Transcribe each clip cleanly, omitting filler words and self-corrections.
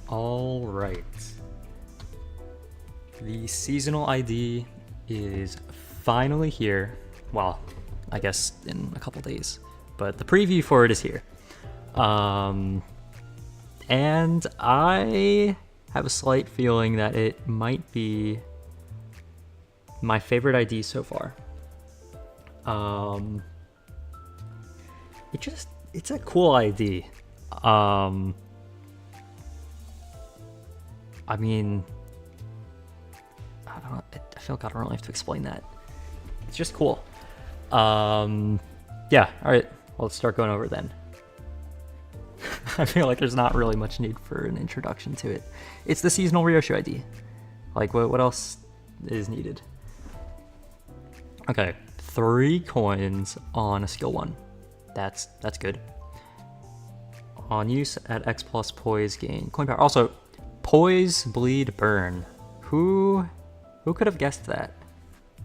All right. The seasonal ID is finally here. Well, I guess in a couple days, but the preview for it is here. And I have a slight feeling that it might be my favorite ID so far. It's a cool ID. I mean, I feel like I don't really have to explain that. It's just cool. Yeah, alright, well, let's start going over it then. I feel like there's not really much need for an introduction to it. It's the seasonal Ryoshu ID. Like, what else is needed? Okay, 3 coins on a skill 1. That's good. On use at X plus poise gain coin power. Also, poise, bleed, burn. Who could have guessed that?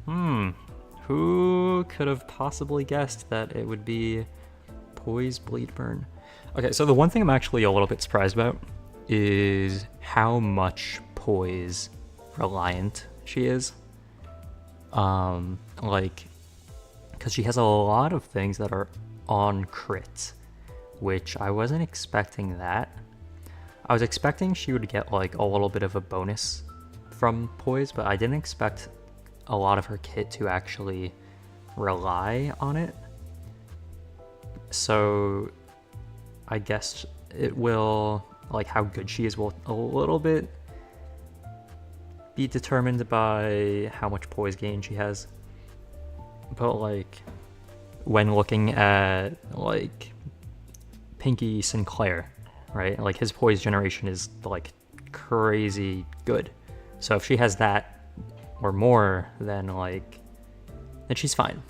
Who could have possibly guessed that it would be poise, bleed, burn? Okay, so the one thing I'm actually a little bit surprised about is how much poise reliant she is. Like, because she has a lot of things that are on crit, which I wasn't expecting that. I was expecting she would get like a little bit of a bonus from poise, but I didn't expect a lot of her kit to actually rely on it. So I guess it will, like, how good she is will a little bit be determined by how much poise gain she has. But like, when looking at like Pinky Sinclair, right, like his poise generation is like crazy good. So if she has that or more, then she's fine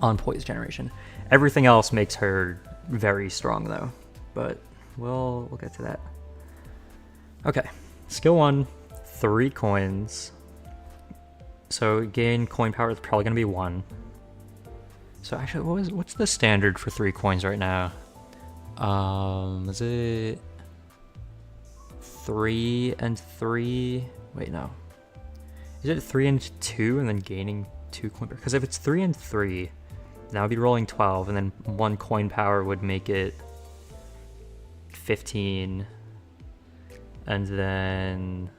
on poise generation. Everything else makes her very strong though, but we'll get to that. Okay, skill 1, 3 coins. So gain coin power is probably gonna be 1. So actually, what's the standard for 3 coins right now? Is it 3 and 3? Wait, no. Is it 3 and 2 and then gaining 2 coin power? Because if it's 3 and 3, then I would be rolling 12, and then 1 coin power would make it 15. And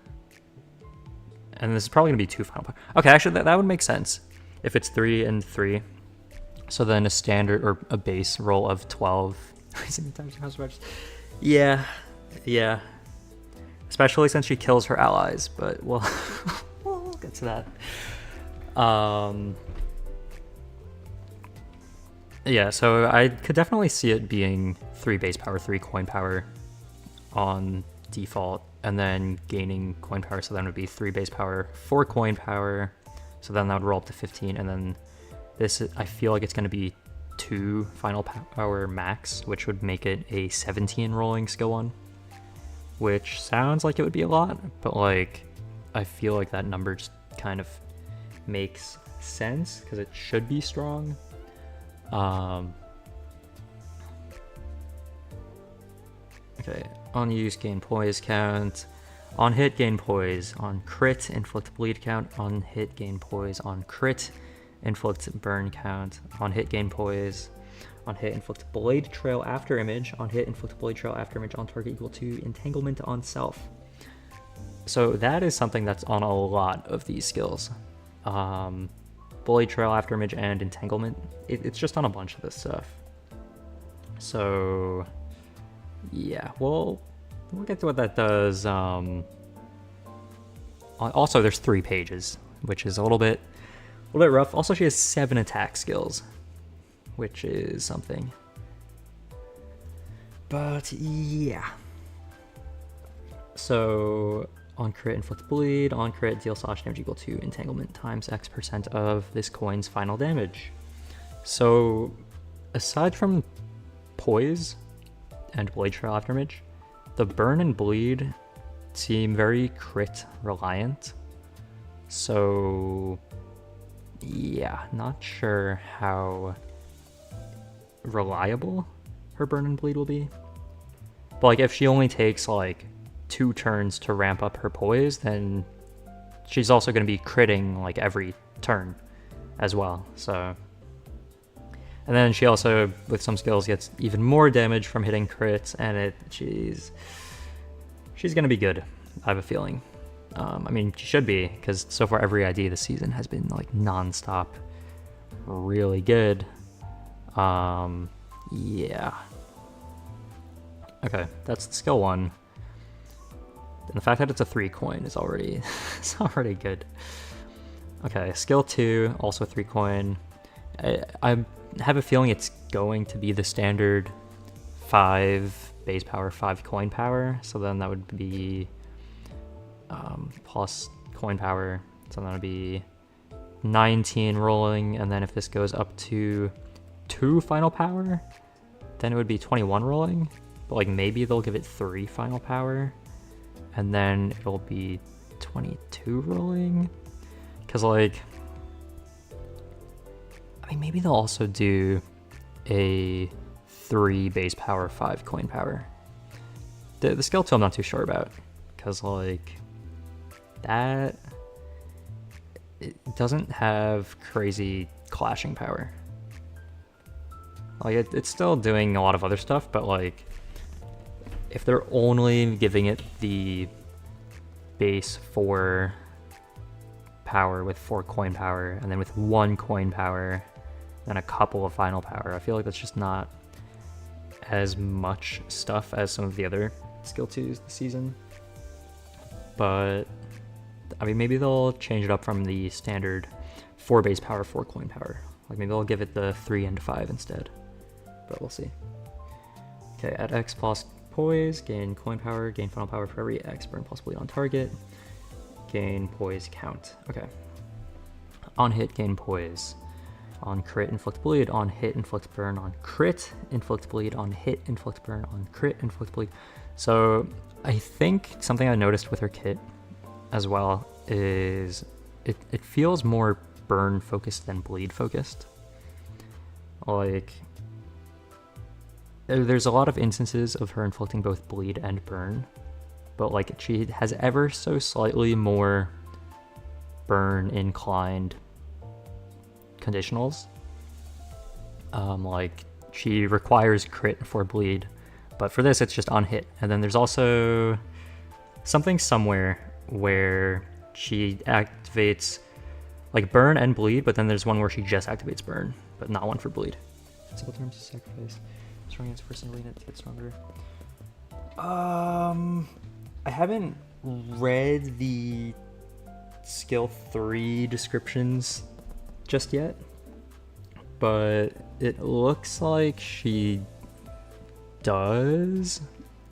this is probably gonna be 2 final power. Okay, actually that would make sense if it's 3 and 3. So then a standard or a base roll of 12. Yeah. Especially since she kills her allies, but we'll get to that. Yeah, so I could definitely see it being 3 base power, 3 coin power on default, and then gaining coin power, so then it would be 3 base power, 4 coin power, so then that would roll up to 15, and then this, I feel like it's going to be 2 final power max, which would make it a 17 rolling skill 1, which sounds like it would be a lot, but like, I feel like that number just kind of makes sense, because it should be strong. Okay, on use gain poise count, on hit gain poise, on crit inflict bleed count, on hit gain poise, on crit inflict burn count, on hit gain poise, on hit inflict blade trail after image, on hit inflict blade trail after image on target equal to entanglement on self. So that is something that's on a lot of these skills. Blade trail after image and entanglement, it's just on a bunch of this stuff. So yeah, we'll get to what that does. Also, there's 3 pages, which is a little bit rough. Also, she has 7 attack skills, which is something. But yeah. So on crit inflict bleed, on crit deal slash damage equal to entanglement times X% of this coin's final damage. So aside from poise and blade trail after image, the burn and bleed seem very crit reliant. So yeah, not sure how reliable her burn and bleed will be. But like, if she only takes like 2 turns to ramp up her poise, then she's also going to be critting like every turn as well. So, and then she also, with some skills, gets even more damage from hitting crits, and she's going to be good, I have a feeling. I mean, she should be, because so far every ID this season has been like non-stop really good. Yeah. Okay, that's skill 1. And the fact that it's a 3 coin is already it's already good. Okay, skill 2, also 3 coin. I have a feeling it's going to be the standard 5 base power, 5 coin power. So then that would be plus coin power. So that would be 19 rolling, and then if this goes up to 2 final power, then it would be 21 rolling. But like maybe they'll give it 3 final power, and then it'll be 22 rolling. Cause like, I mean, maybe they'll also do a 3 base power, 5 coin power. The skill 2 I'm not too sure about, cause like that, it doesn't have crazy clashing power. Like it's still doing a lot of other stuff, but like if they're only giving it the base 4 power with 4 coin power, and then with 1 coin power, and a couple of final power, I feel like that's just not as much stuff as some of the other skill 2s this season. But I mean, maybe they'll change it up from the standard 4 base power, 4 coin power. Like maybe they'll give it the 3 and 5 instead, but we'll see. Okay, at X plus poise, gain coin power, gain final power for every X burn plus bleed on target, gain poise count. Okay. On hit, gain poise. On crit, inflict bleed. On hit, inflict burn. On crit, inflict bleed. On hit, inflict burn. On crit, inflict bleed. So I think something I noticed with her kit as well is it feels more burn focused than bleed focused. Like there's a lot of instances of her inflicting both bleed and burn, but like she has ever so slightly more burn inclined conditionals. Like she requires crit for bleed, but for this it's just on hit. And then there's also something somewhere where she activates like burn and bleed, but then there's one where she just activates burn, but not one for bleed. Simple terms of sacrifice. Strong against person lean it to get stronger. I haven't read the skill 3 descriptions just yet, but it looks like she does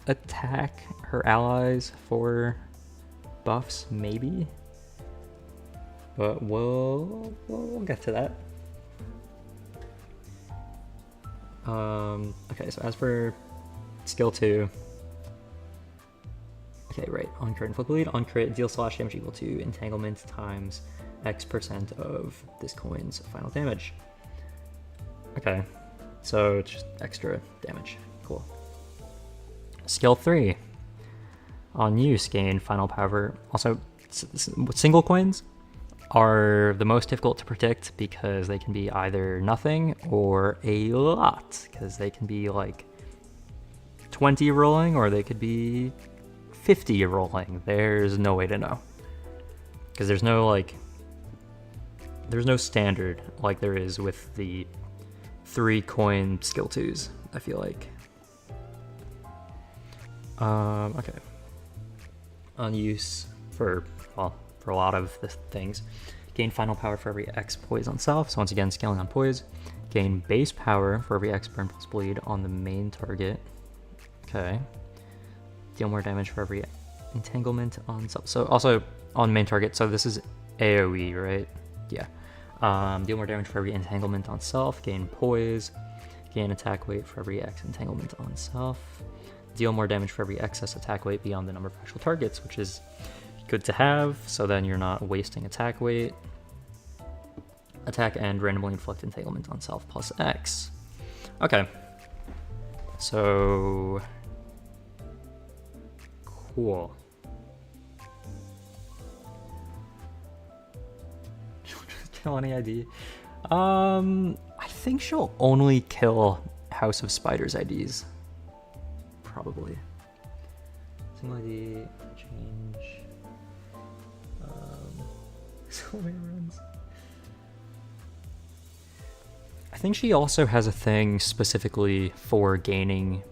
attack her allies for buffs, maybe, but we'll get to that. Okay, so as for skill 2, okay, right, on crit inflict bleed, on crit deal slash damage equal to entanglement times X% of this coin's final damage. Okay, so it's just extra damage, cool. Skill 3, on use, gain final power. Also, single coins are the most difficult to predict because they can be either nothing or a lot, because they can be like 20 rolling or they could be 50 rolling. There's no way to know, because there's no standard like there is with the 3 coin skill 2s, I feel like. Okay, on use for a lot of the things. Gain final power for every X poise on self, so once again scaling on poise. Gain base power for every X burn plus bleed on the main target. Okay. Deal more damage for every entanglement on self. So also on main target, so this is AoE, right? Yeah. Deal more damage for every entanglement on self. Gain poise. Gain attack weight for every X entanglement on self. Deal more damage for every excess attack weight beyond the number of actual targets, which is good to have, so then you're not wasting attack weight. Attack and randomly inflict entanglement on self plus X. Okay. So Cool. Kill any ID? I think she'll only kill House of Spiders IDs. Probably. Single ID, change. So many runs. I think she also has a thing specifically for gaining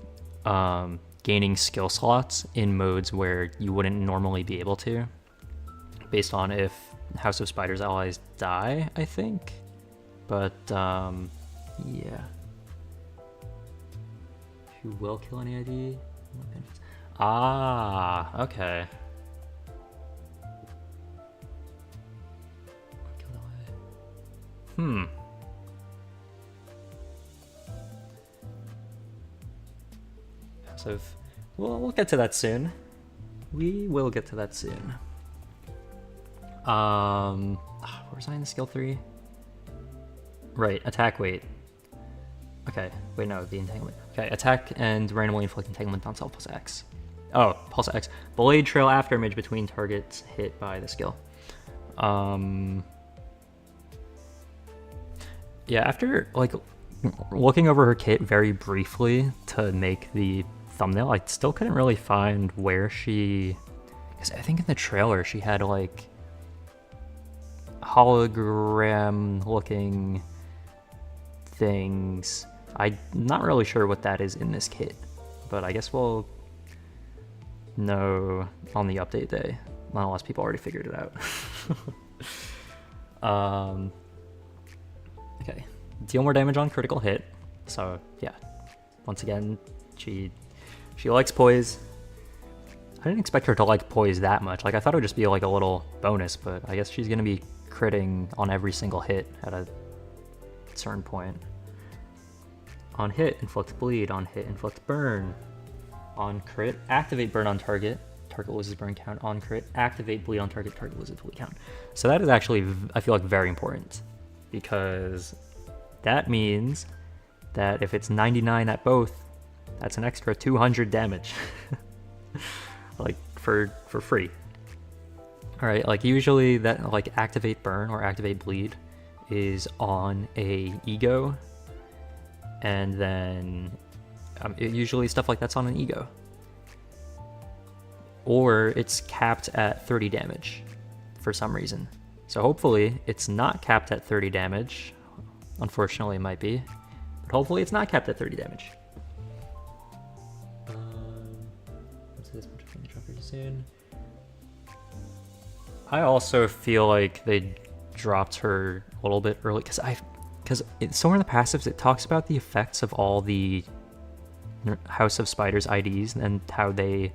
skill slots in modes where you wouldn't normally be able to, based on if House of Spiders allies die, I think. But yeah. Who will kill any ID? Ah, okay. Hmm. So we'll get to that soon. We will get to that soon. Where was I in skill 3? Right, attack weight. Okay, wait, no, the entanglement. Okay, attack and randomly inflict entanglement on self plus X. Oh, plus X. Blade trail after image between targets hit by the skill. Yeah, after like looking over her kit very briefly to make the thumbnail, I still couldn't really find where she, because I think in the trailer she had like hologram looking things. I'm not really sure what that is in this kit, but I guess we'll know on the update day, unless people already figured it out. Okay, deal more damage on critical hit. So yeah, once again, she likes poise. I didn't expect her to like poise that much. Like I thought it would just be like a little bonus, but I guess she's gonna be critting on every single hit at a certain point. On hit, inflict bleed. On hit, inflict burn. On crit, activate burn on target. Target loses burn count. On crit, activate bleed on target. Target loses bleed count. So that is actually, I feel like, very important, because that means that if it's 99 at both, that's an extra 200 damage. Like for free. All right, like usually that like activate burn or activate bleed is on a ego, and then usually stuff like that's on an ego, or it's capped at 30 damage for some reason. So hopefully it's not capped at 30 damage. Unfortunately, it might be, but hopefully it's not capped at 30 damage. This much from the drop soon. I also feel like they dropped her a little bit early because somewhere in the passives it talks about the effects of all the House of Spiders IDs and how they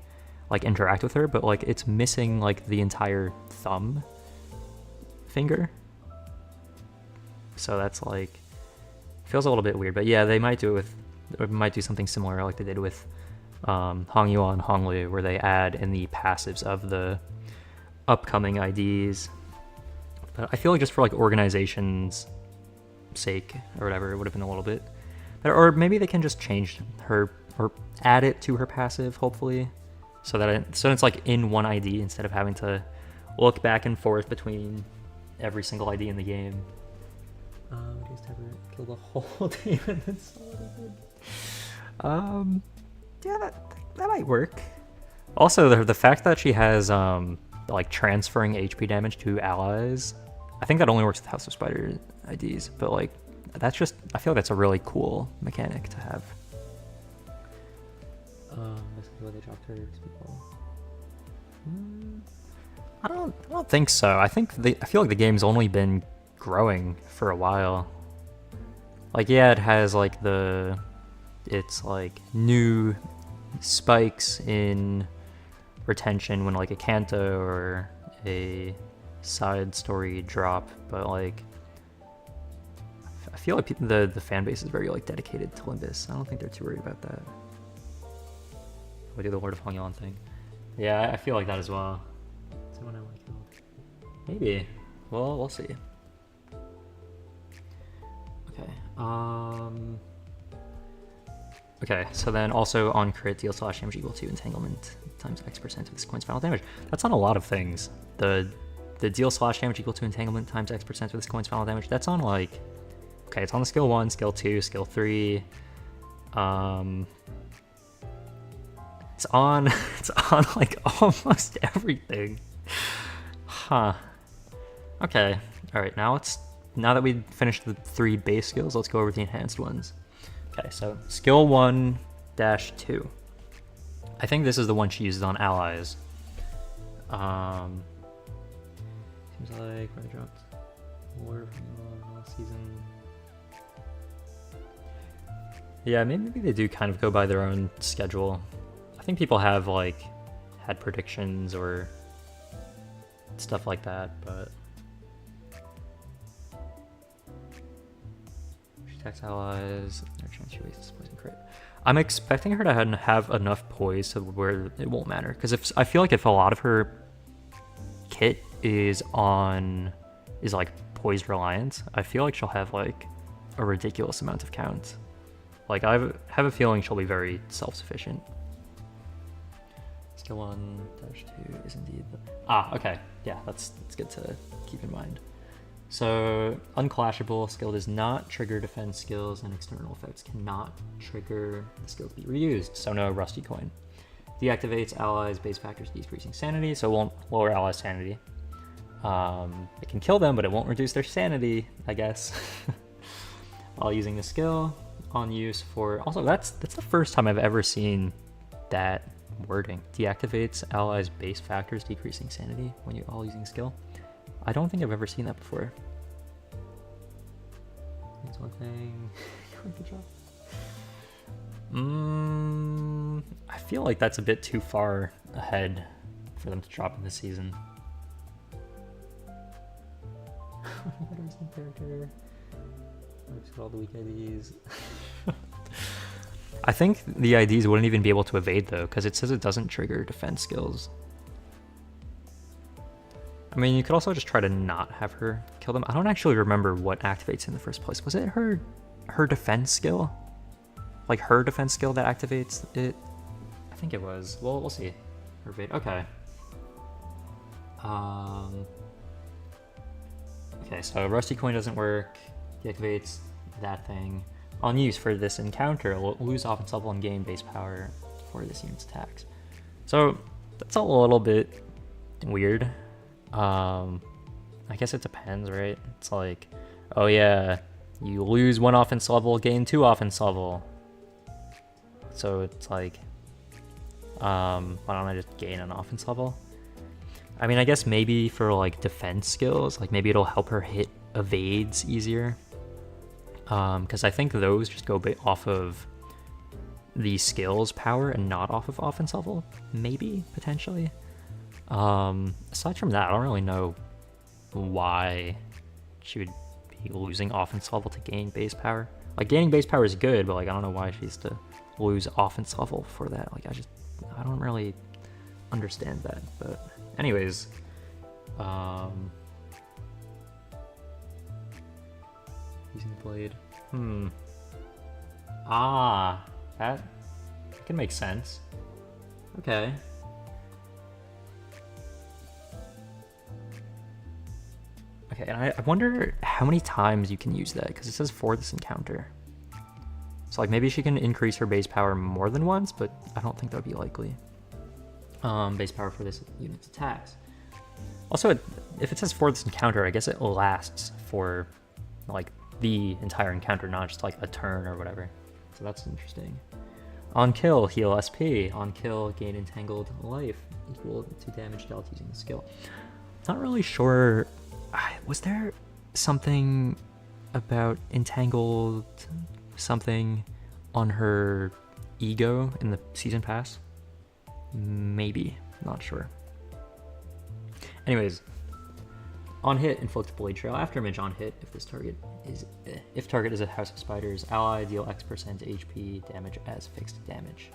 like interact with her, but like it's missing like the entire thumb finger. So that's like feels a little bit weird, but yeah, they might do it with, or might do something similar like they did with Hong Yuan and Hong Lu, where they add in the passives of the upcoming IDs. But I feel like just for like organization's sake or whatever, it would have been a little bit better. Or maybe they can just change her or add it to her passive, hopefully, so that it's like in one ID instead of having to look back and forth between every single ID in the game. Just have her kill the whole team and then yeah, that might work. Also, the fact that she has like transferring HP damage to allies, I think that only works with House of Spider IDs, but like that's just, I feel like that's a really cool mechanic to have. Basically, they dropped her to people. I don't think so. I feel like the game's only been growing for a while. Like yeah, it has like it's like new spikes in retention when like a Kanto or a side story drop, but like I feel like the fan base is very like dedicated to Limbus. I don't think they're too worried about that. We do the Lord of Hong Yuan thing. Yeah, I feel like that as well. Someone I want to kill. Maybe. Well, we'll see. Okay. Okay, so then also on crit, deal slash damage equal to entanglement times X% of this coin's final damage. That's on a lot of things. The deal slash damage equal to entanglement times X% of this coin's final damage. That's on like, okay, it's on the skill 1, skill 2, skill 3. It's on like almost everything. Huh. Okay. All right. Now that we finished the 3 base skills, let's go over the enhanced ones. Okay. So skill 1-2. I think this is the one she uses on allies. Seems like where I dropped war from last season. Yeah, maybe they do kind of go by their own schedule. I think people have like had predictions or stuff like that, but she attacks allies. No chance she wastes poison crit. I'm expecting her to have enough poise to where it won't matter. Because I feel like if a lot of her kit is like poise reliant, I feel like she'll have like a ridiculous amount of count. Like I have a feeling she'll be very self-sufficient. Skill 1-2 is indeed okay. Yeah, that's good to keep in mind. So unclashable skill does not trigger defense skills, and external effects cannot trigger the skill to be reused. So no rusty coin. Deactivates allies base factors decreasing sanity, so it won't lower allies sanity. It can kill them, but it won't reduce their sanity, I guess. While using the skill on use for also that's the first time I've ever seen that wording. Deactivates allies base factors decreasing sanity when you're all using skill. I don't think I've ever seen that before. That's one thing. Good job. I feel like that's a bit too far ahead for them to drop in this season. Character. All the weak IDs. I think the IDs wouldn't even be able to evade though, because it says it doesn't trigger defense skills. I mean, you could also just try to not have her kill them. I don't actually remember what activates in the first place. Was it her defense skill? Like her defense skill that activates it? I think it was. Well, we'll see. Her evade. Okay. Okay, so Rusty Coin doesn't work. Deactivates that thing. On use for this encounter, lose offense level and gain base power for this unit's attacks. So that's a little bit weird. I guess it depends, right? It's like, oh yeah, you lose 1 offense level, gain 2 offense level. So it's like, why don't I just gain an offense level? I mean, I guess maybe for like defense skills, like maybe it'll help her hit evades easier. Because I think those just go off of the skills power and not off of offense level, maybe, potentially. Aside from that, I don't really know why she would be losing offense level to gain base power. Like, gaining base power is good, but like I don't know why she has to lose offense level for that. Like, I don't really understand that. But anyways, using the blade. That can make sense. Okay. Okay, and I wonder how many times you can use that, because it says for this encounter. So like maybe she can increase her base power more than once, but I don't think that would be likely. Base power for this unit's attacks. Also, if it says for this encounter, I guess it lasts for like the entire encounter, not just like a turn or whatever. So that's interesting. On kill, heal SP. On kill, gain entangled life equal to damage dealt using the skill. Not really sure. Was there something about entangled something on her ego in the season pass? Maybe, not sure. Anyways, on hit, inflict blade trail after image on hit if target is a House of Spiders ally, deal X% HP damage as fixed damage.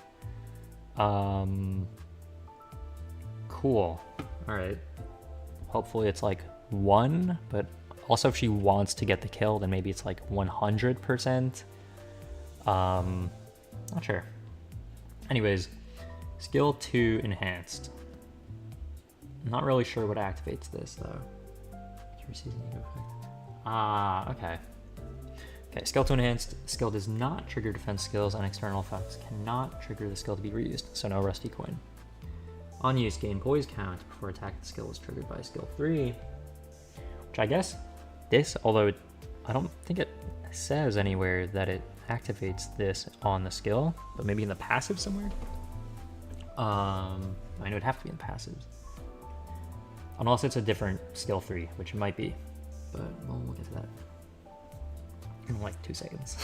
Cool. All right. Hopefully it's like 1, but also if she wants to get the kill, then maybe it's like 100%. Not sure. Anyways, skill 2 enhanced. I'm not really sure what activates this though. Ah, okay. Okay, skill 2 enhanced. Skill does not trigger defense skills, and external effects cannot trigger the skill to be reused, so no rusty coin. On use, gain poise count before attack skill is triggered by skill 3. Which I guess this, although I don't think it says anywhere that it activates this on the skill, but maybe in the passive somewhere? I know it'd have to be in the passives. Unless it's a different skill 3, which it might be, but we'll get to that in like 2 seconds.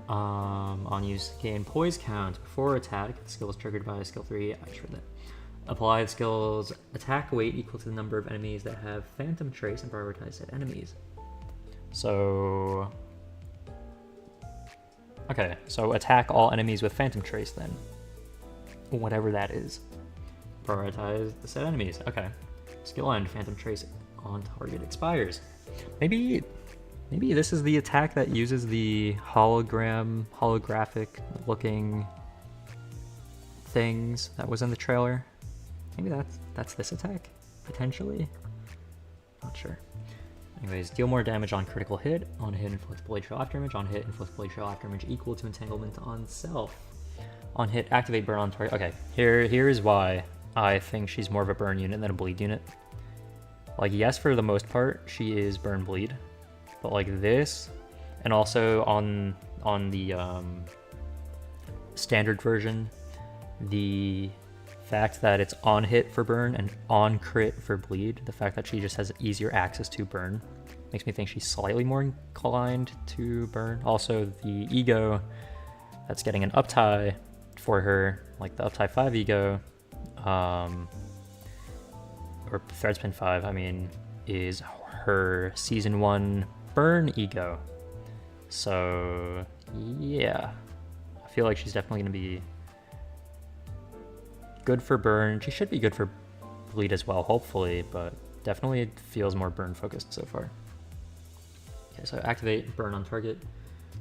On use, gain poise count before attack. The skill is triggered by skill 3. I just read that. Apply the skill's attack weight equal to the number of enemies that have Phantom Trace and prioritize said enemies. So, okay, so attack all enemies with Phantom Trace then. Whatever that is. Prioritize the said enemies. Okay. Skill end, Phantom Trace on target expires. Maybe this is the attack that uses the holographic looking things that was in the trailer. Maybe that's this attack, potentially. Not sure. Anyways, deal more damage on critical hit. On hit, inflict blade trail after damage. On hit, inflict blade trail after damage equal to entanglement on self. On hit, activate burn on target. Okay, here is why I think she's more of a burn unit than a bleed unit. Like, yes, for the most part, she is burn bleed. But like this, and also on the standard version, the fact that it's on hit for burn and on crit for bleed, the fact that she just has easier access to burn, makes me think she's slightly more inclined to burn. Also, the ego that's getting an uptie for her, like the uptie 5 ego, or threadspin 5, I mean, is her season 1 burn ego. So yeah, I feel like she's definitely going to be good for burn. She should be good for bleed as well, hopefully, but definitely it feels more burn focused so far. Okay, so activate burn on target.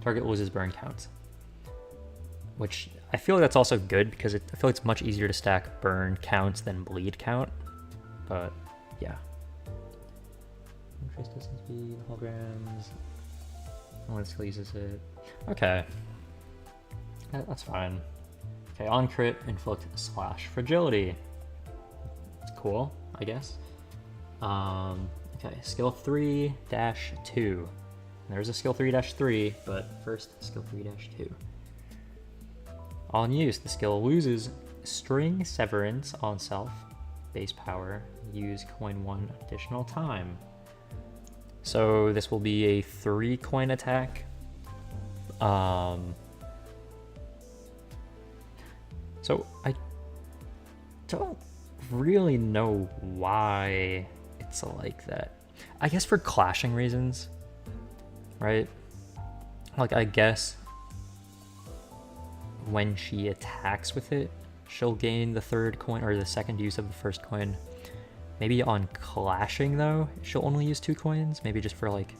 Target loses burn count, which I feel like that's also good because I feel like it's much easier to stack burn count than bleed count, but yeah. Increase distance speed, holograms. One skill uses it. Okay. That's fine. Okay, on crit, inflict slash fragility. It's cool, I guess. Okay, skill 3-2. There's a skill 3-3, but first skill 3-2. On use, the skill loses string severance on self, base power, use coin 1 additional time. So this will be a 3 coin attack. So I don't really know why it's like that. I guess for clashing reasons, right? Like, I guess when she attacks with it, she'll gain the 3rd coin or the 2nd use of the 1st coin. Maybe on clashing though, she'll only use 2 coins. Maybe just for like,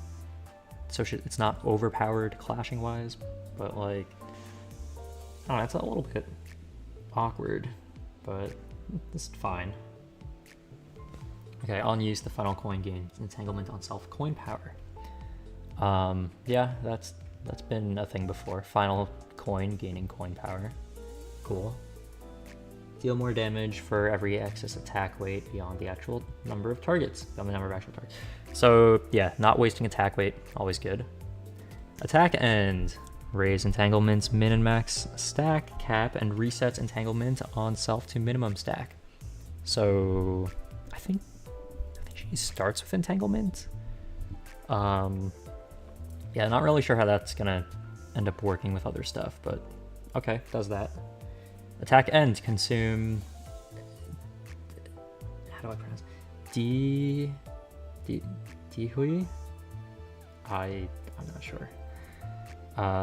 so it's not overpowered clashing wise, but like, I don't know, it's a little bit awkward, but it's fine. Okay, on use, the final coin gains entanglement on self coin power. Yeah, that's been a thing before. Final coin gaining coin power. Cool. Deal more damage for every excess attack weight beyond the actual number of targets. Beyond the number of actual targets. So yeah, not wasting attack weight, always good. Attack end. Raise entanglement's min and max stack cap and resets entanglement on self to minimum stack. So I think she starts with entanglement. Yeah, not really sure how that's gonna end up working with other stuff, but okay, does that. Attack end, consume. How do I pronounce it? Dihui? I'm not sure.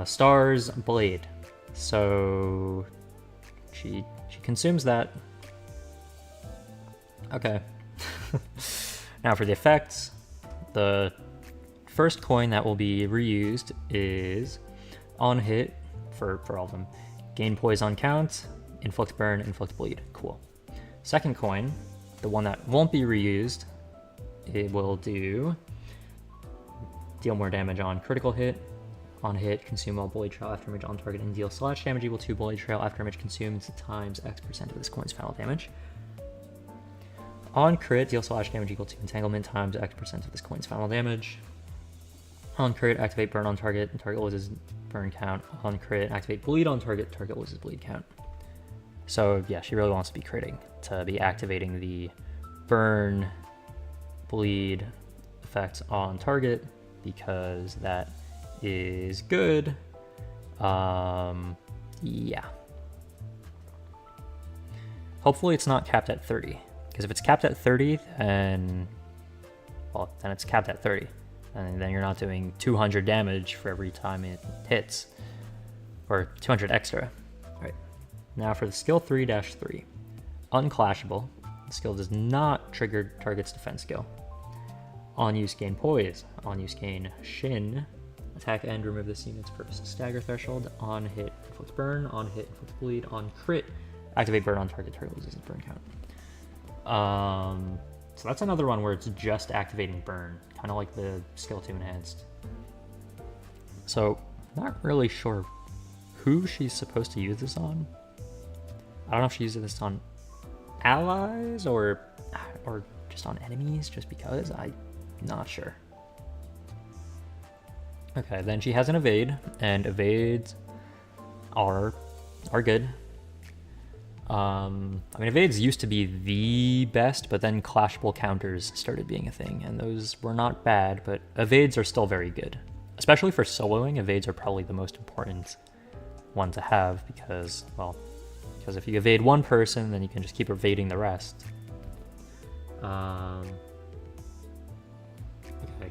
Stars Blade. So she consumes that. Okay. Now for the effects, the first coin that will be reused is On hit, for all of them, gain poise on count, inflict burn, inflict bleed. Cool. Second coin, the one that won't be reused, it will do deal more damage on critical hit. On hit, consume all Blade Trail after image on target and deal slash damage equal to Blade Trail after image consumed times X% of this coin's final damage. On crit, deal slash damage equal to entanglement times X% of this coin's final damage. On crit, activate burn on target, and target loses burn count. On crit, activate bleed on target, target loses bleed count. So yeah, she really wants to be critting, to be activating the burn, bleed effects on target, because that is good. Yeah. Hopefully it's not capped at 30, because if it's capped at 30, then, well, then it's capped at 30. And then you're not doing 200 damage for every time it hits, or 200 extra. All right. Now for the skill 3-3, unclashable. The skill does not trigger target's defense skill. On use, gain poise. On use, gain shin. Attack and remove this unit's first stagger threshold. On hit, inflict burn. On hit, inflict bleed. On crit, activate burn on target. Target loses burn count. So that's another one where it's just activating burn, kind of like the skill 2 enhanced. So not really sure who she's supposed to use this on. I don't know if she uses this on allies or just on enemies, just because. I'm not sure. Okay, then she has an evade, and evades are good. I mean, evades used to be the best, but then clashable counters started being a thing, and those were not bad, but evades are still very good. Especially for soloing, evades are probably the most important one to have, because, well, because if you evade one person, then you can just keep evading the rest. Okay,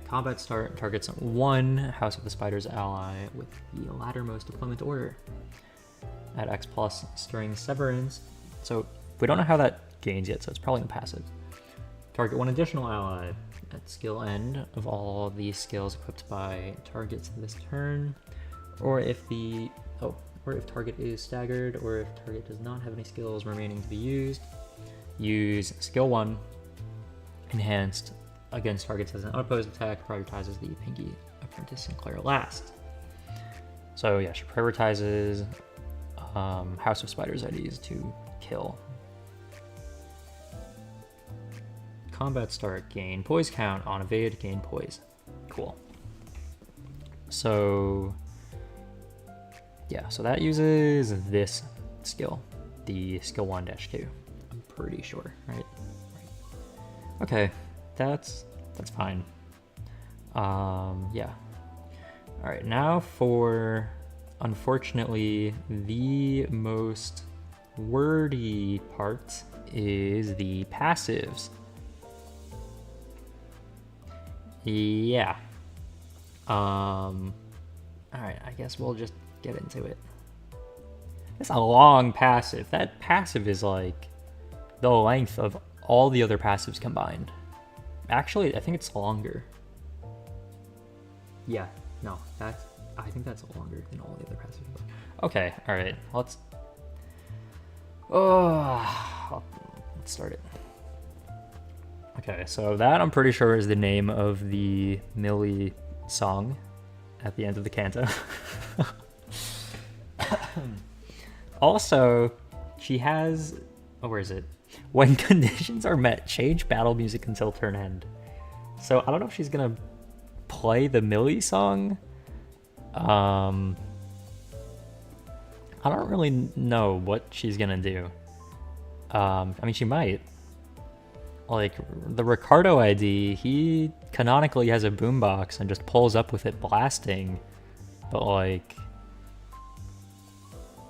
combat start targets one House of the Spiders ally with the lattermost deployment order. At X plus stirring severance. So we don't know how that gains yet, so it's probably in passive. Target one additional ally at skill end of all these skills equipped by targets this turn, or if target is staggered, or if target does not have any skills remaining to be used, use skill 1 enhanced against targets as an unopposed attack, prioritizes the Pinky Apprentice Sinclair last. So yeah, she prioritizes House of Spiders IDs to kill. Combat start, gain poise count. On evade, gain poise. Cool. So yeah, so that uses this skill, the skill 1-2. I'm pretty sure, right? Okay, that's fine. Yeah. All right, now for, unfortunately, the most wordy part is the passives. Yeah. All right, I guess we'll just get into it. It's a long passive. That passive is like the length of all the other passives combined. Actually, I think it's longer. Yeah, no, I think that's longer than all the other passives. Okay, all right, let's start it. Okay, so that I'm pretty sure is the name of the Millie song at the end of the canto. Also, she has, oh, where is it? When conditions are met, change battle music until turn end. So I don't know if she's gonna play the Millie song. I don't really know what she's gonna do. I mean, she might. Like, the Ricardo ID, he canonically has a boombox and just pulls up with it blasting. But like,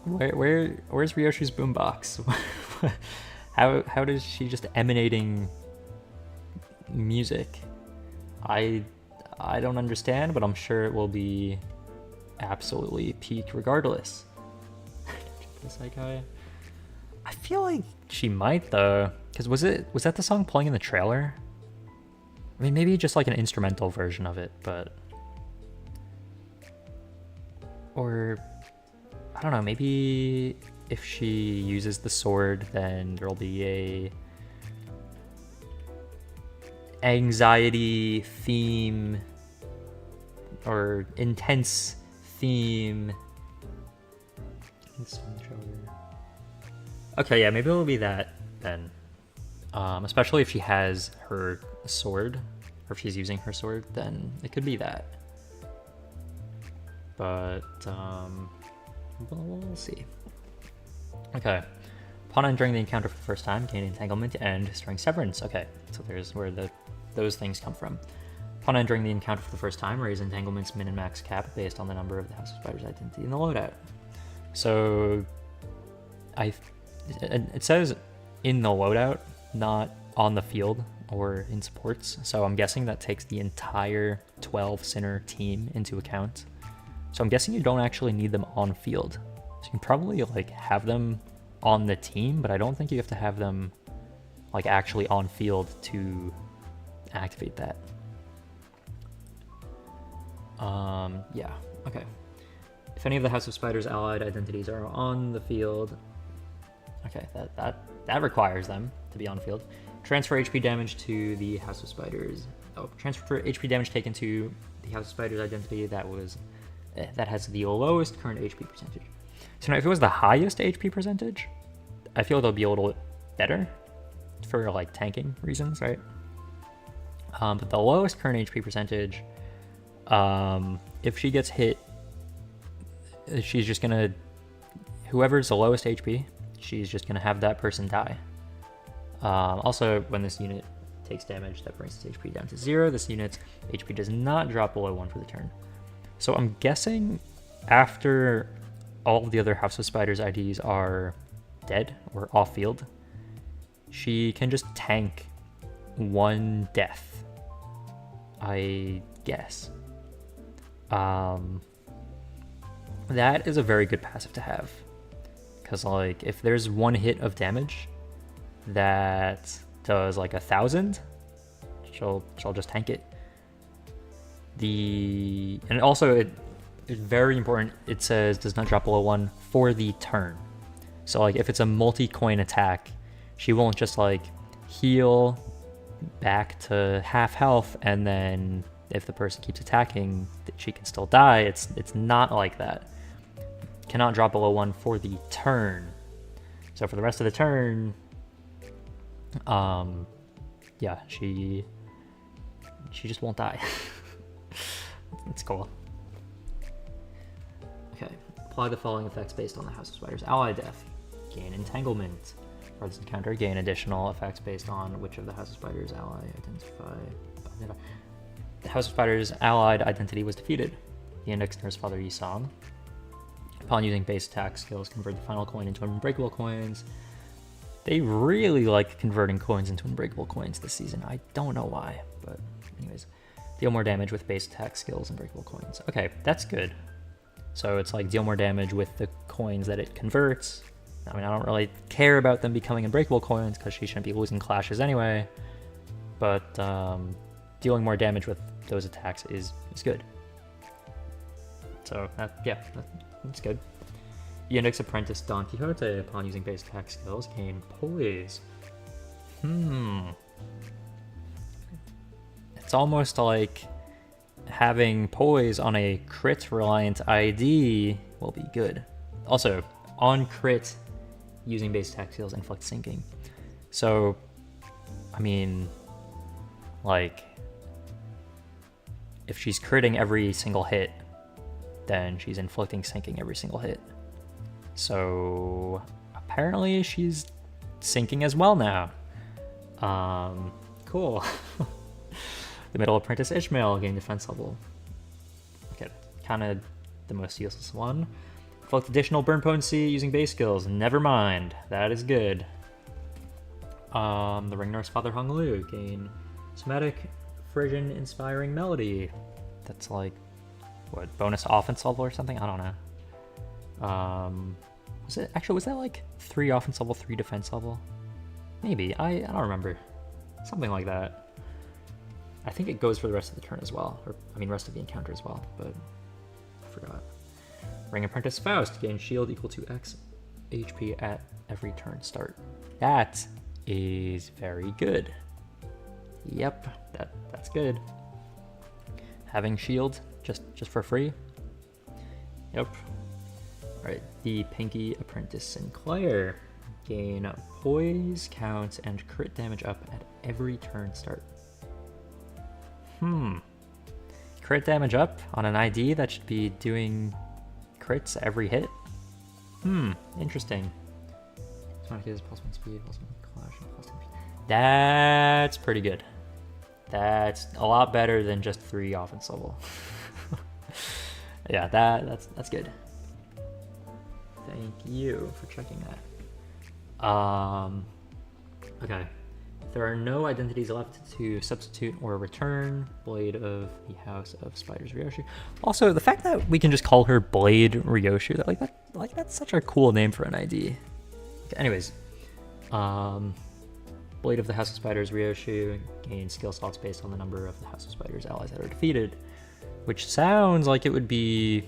where's Ryoshu's boombox? How does she just emanating music? I don't understand, but I'm sure it will be absolutely peak regardless. This guy. I feel like she might though, because was that the song playing in the trailer? I mean, maybe just like an instrumental version of it, but Or, I don't know, maybe if she uses the sword, then there'll be a anxiety theme or intense theme. Okay, yeah, maybe it'll be that then. Especially if she has her sword, or if she's using her sword, then it could be that. But we'll see. Okay. Upon entering the encounter for the first time, gain entanglement and destroying severance. Okay, so there's where those things come from. Upon entering the encounter for the first time, raise entanglement's min and max cap based on the number of the House of Spiders identity in the loadout. So it says in the loadout, not on the field or in supports. So I'm guessing that takes the entire 12 Sinner team into account. So I'm guessing you don't actually need them on field. So you can probably like have them on the team, but I don't think you have to have them like actually on field to activate that. Yeah, okay. If any of the House of Spiders allied identities are on the field, okay, that requires them to be on field. Transfer HP damage to the House of Spiders. Oh, transfer HP damage taken to the House of Spiders identity that has the lowest current HP percentage. So now if it was the highest HP percentage, I feel it'll be a little bit better for like tanking reasons, right? But the lowest current HP percentage, if she gets hit, she's just gonna, whoever's the lowest HP, she's just gonna have that person die. Also, when this unit takes damage, that brings its HP down to 0. This unit's HP does not drop below 1 for the turn. So I'm guessing after all of the other House of Spiders IDs are dead or off field, she can just tank 1 death, I guess. That is a very good passive to have, because like if there's 1 hit of damage that does like 1,000, she'll just tank it. And also it's very important, it says does not drop below 1 for the turn. So like if it's a multi-coin attack, she won't just like heal back to half health and then if the person keeps attacking she can still die. It's not like that. Cannot drop below 1 for the turn. So for the rest of the turn, yeah, she just won't die. It's cool. Okay, apply the following effects based on the House of Spiders ally death. Gain entanglement. For this encounter, gain additional effects based on which of the House of Spiders ally identify. The House of Spiders allied identity was defeated. The index nurse Father Yisong. Upon using base attack skills, convert the final coin into unbreakable coins. They really like converting coins into unbreakable coins this season. I don't know why, but anyways. Deal more damage with base attack skills and breakable coins. Okay, that's good. So it's like deal more damage with the coins that it converts. I mean, I don't really care about them becoming unbreakable coins because she shouldn't be losing clashes anyway. But dealing more damage with those attacks is good. So yeah, that's good. The Index Apprentice Don Quixote, upon using base attack skills, gain poise. It's almost like having poise on a crit reliant ID will be good. Also, on crit, using base attack skills inflict sinking. So, I mean, like, if she's critting every single hit, then she's inflicting sinking every single hit. So, apparently she's sinking as well now. Cool. The Middle Apprentice Ishmael gain defense level. Okay, kind of the most useless one. Inflict additional burn potency using base skills. Never mind, that is good. The Ring Nurse Father Hung Lu gain somatic Frisian inspiring melody. That's like what, bonus offense level or something? I don't know. Was that like 3 offense level, 3 defense level? Maybe, I don't remember. Something like that. I think it goes for the rest of the turn as well, or I mean rest of the encounter as well, but I forgot. Ring Apprentice Faust, gain shield equal to X HP at every turn start. That is very good. Yep, that's good. Having shield just for free. Yep. Alright, the Pinky Apprentice Sinclair. Gain poise, count, and crit damage up at every turn start. Crit damage up on an ID that should be doing crits every hit? Interesting. That's pretty good. That's a lot better than just 3 offense level. Yeah, that's good. Thank you for checking that. Okay. There are no identities left to substitute or return. Blade of the House of Spiders Ryoshu. Also, the fact that we can just call her Blade Ryoshu, that's such a cool name for an ID. Okay, anyways, Blade of the House of Spiders Ryoshu gains skill slots based on the number of the House of Spiders allies that are defeated, which sounds like it would be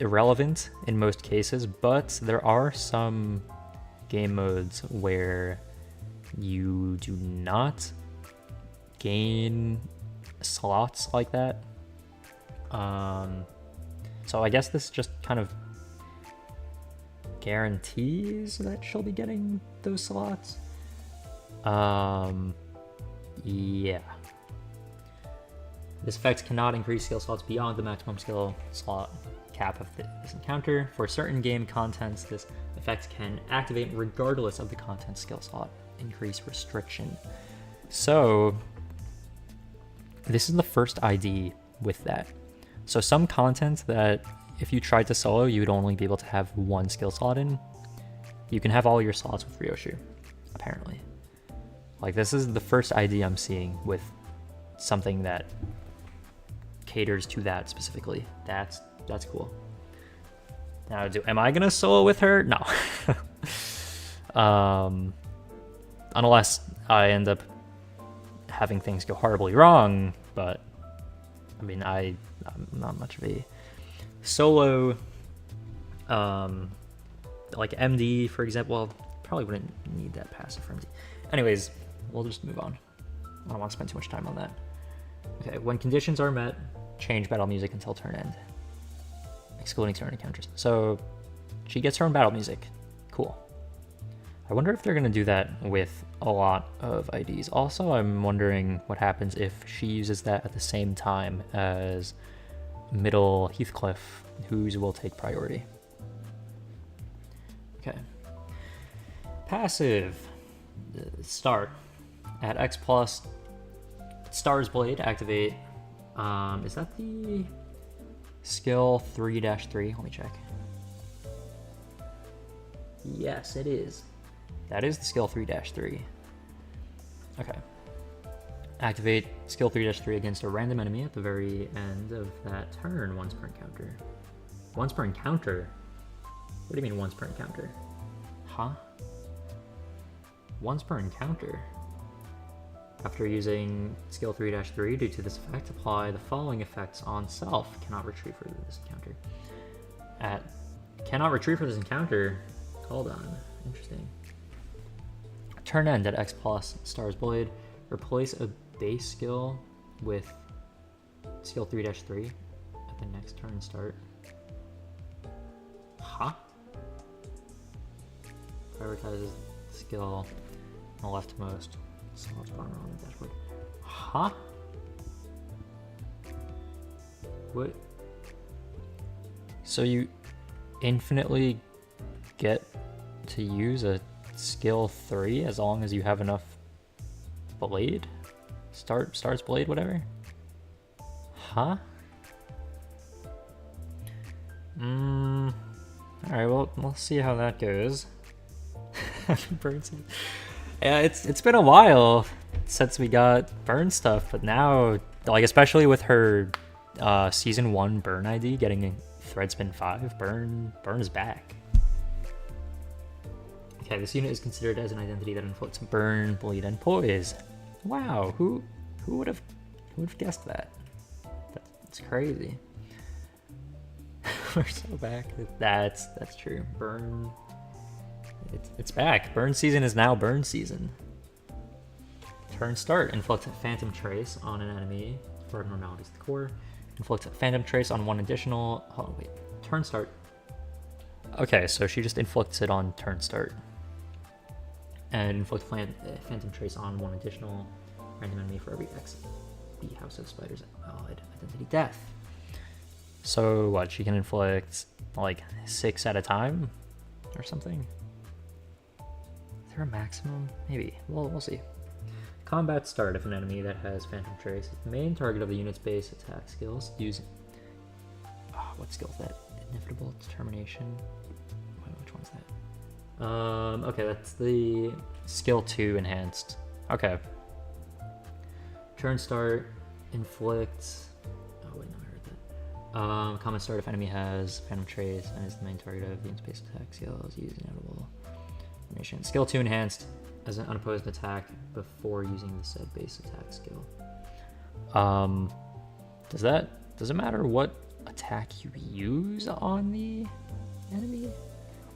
irrelevant in most cases, but there are some game modes where you do not gain slots like that. So I guess this just kind of guarantees that she'll be getting those slots. Yeah. This effect cannot increase skill slots beyond the maximum skill slot cap of this encounter. For certain game contents, this effect can activate regardless of the content skill slot increase restriction. So this is the first ID with that. So some content that if you tried to solo, you would only be able to have 1 skill slot in, you can have all your slots with Ryoshu, apparently. Like, this is the first ID I'm seeing with something that caters to that specifically. That's cool. Now, am I gonna solo with her? No. Unless I end up having things go horribly wrong, but I mean, I'm not much of a solo, like MD, for example. Well, probably wouldn't need that passive for MD. Anyways, we'll just move on. I don't want to spend too much time on that. Okay, when conditions are met, change battle music until turn end, excluding turn encounters. So she gets her own battle music. Cool. I wonder if they're going to do that with a lot of IDs. Also, I'm wondering what happens if she uses that at the same time as middle Heathcliff, whose will take priority. Okay. Passive. Start. At X+, Star's Blade, activate. Is that the skill 3-3? Let me check. Yes, it is. That is the skill 3-3. Okay. Activate skill 3-3 against a random enemy at the very end of that turn, once per encounter. Once per encounter? What do you mean once per encounter? Huh? Once per encounter? After using skill 3-3, due to this effect, apply the following effects on self. Cannot retrieve for this encounter. Cannot retrieve for this encounter? Hold on. Interesting. Turn end at X+, Star's Blade. Replace a base skill with skill 3-3 at the next turn start. Huh? Prioritizes skill on the leftmost slot bar on the dashboard. Huh? What? So you infinitely get to use a skill 3 as long as you have enough blade? Starts Blade, whatever? Huh? Alright, well, we'll see how that goes. Yeah, it's been a while since we got burn stuff, but now, like, especially with her season 1 burn ID getting Threadspin 5, burn is back. Okay, this unit is considered as an identity that inflicts burn, bleed, and poise. Wow, who would have guessed that? That's crazy. We're so back. That's true. Burn. It's back. Burn season is now burn season. Turn start. Inflict Phantom Trace on an enemy for abnormalities to the core. Inflict Phantom Trace on one additional. Oh wait. Turn start. Okay, so she just inflicts it on turn start. And inflict Phantom Trace on one additional random enemy for every XP House of Spiders identity death. So what? She can inflict like 6 at a time or something? Is there a maximum? Maybe. We'll see. Combat start. If an enemy that has Phantom Trace is the main target of the unit's base attack skills, use. What skill is that? Inevitable Determination. Which one's that? Okay, that's the skill 2 enhanced. Okay. Turn start. Inflict. Oh wait, no, I heard that. Combat start. If enemy has Phantom Trace and is the main target of the unit's base attack skills, use inevitable determination. Skill 2 enhanced as an unopposed attack before using the said base attack skill. Does it matter what attack you use on the enemy?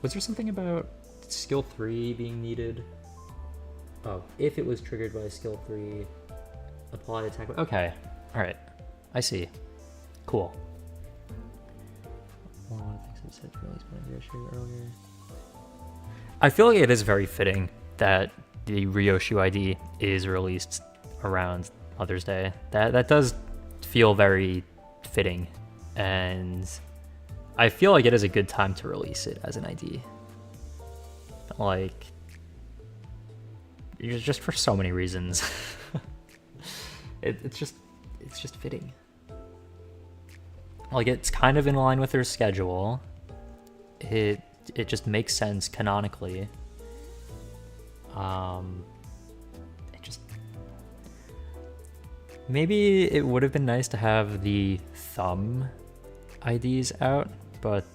Was there something about skill 3 being needed? Oh, if it was triggered by skill 3, apply attack. Okay, all right, I see. Cool. One of the things I said to release Ryoshu earlier. I feel like it is very fitting that the Ryoshu ID is released around Mother's Day. That does feel very fitting, and I feel like it is a good time to release it as an ID. Like, just for so many reasons. It's just fitting. Like, it's kind of in line with their schedule. It just makes sense canonically. Maybe it would have been nice to have the thumb IDs out, but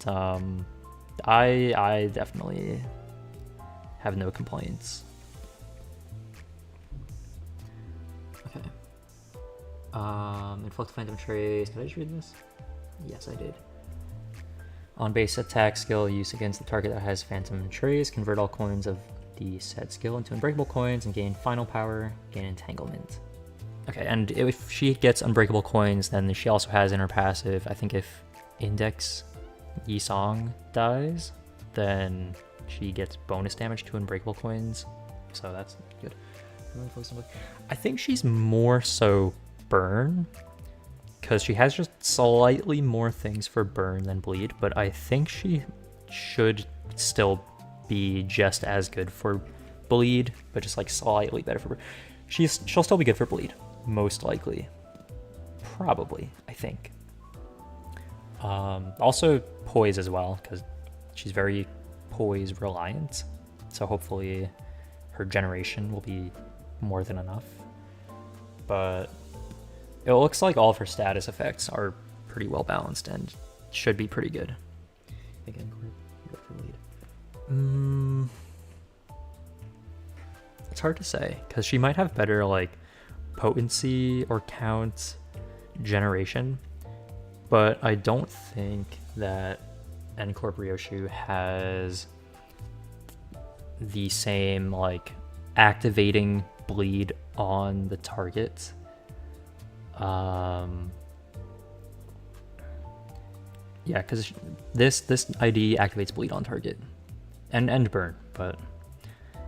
I definitely have no complaints. Okay. Inflict Phantom Trace. Did I just read this? Yes, I did. On base attack skill, use against the target that has Phantom Trace. Convert all coins of the said skill into unbreakable coins and gain final power, gain entanglement. Okay, and if she gets unbreakable coins, then she also has in her passive, I think if Index Yisong dies, then she gets bonus damage to unbreakable coins. So that's good. I think she's more so burn, because she has just slightly more things for burn than bleed, but I think she should still be just as good for bleed, but just like slightly better for burn. She'll still be good for bleed, most likely. Probably, I think. Also poise as well, because she's very poise reliant, so hopefully her generation will be more than enough. But it looks like all of her status effects are pretty well balanced and should be pretty good. Again, go for lead. It's hard to say, because she might have better like potency or count generation, but I don't think that N-Corp Ryoshu has the same like activating bleed on the target. Yeah, because this ID activates bleed on target and end burn, but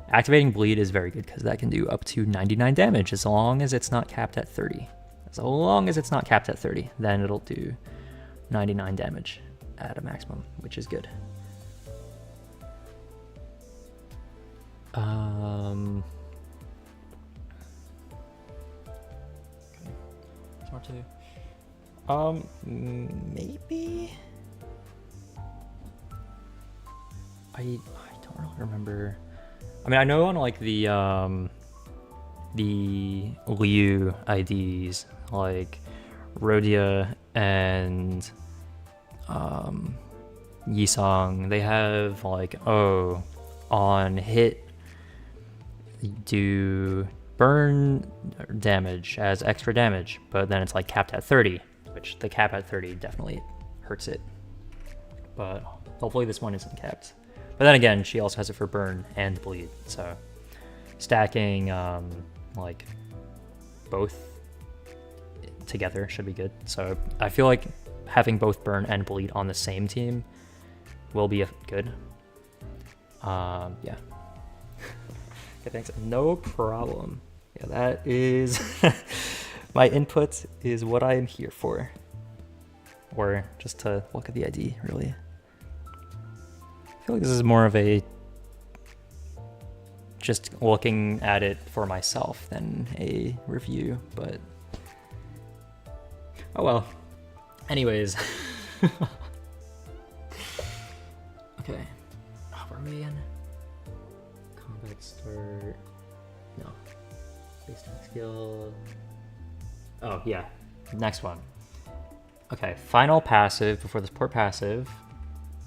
activating bleed is very good because that can do up to 99 damage as long as it's not capped at 30. As long as it's not capped at 30, then it'll do 99 damage at a maximum, which is good. Okay. Smart to maybe I don't really remember. I mean, I know on like the Liu IDs, like Rhodia and Yisong, they have like, oh, on hit do burn damage as extra damage, but then it's like capped at 30, which the cap at 30 definitely hurts it. but hopefully this one isn't kept. But then again, she also has it for burn and bleed, so stacking like both together should be good. So I feel like having both burn and bleed on the same team will be good. Yeah. Okay, thanks. No problem. Yeah, that is my input is what I am here for. Or just to look at the ID, really. I feel like this is more of a just looking at it for myself than a review, but oh well. Anyways. Okay. Oh, where are we again? Combat start. No. Base attack skill. Oh, yeah. Next one. Okay, final passive before the support passive.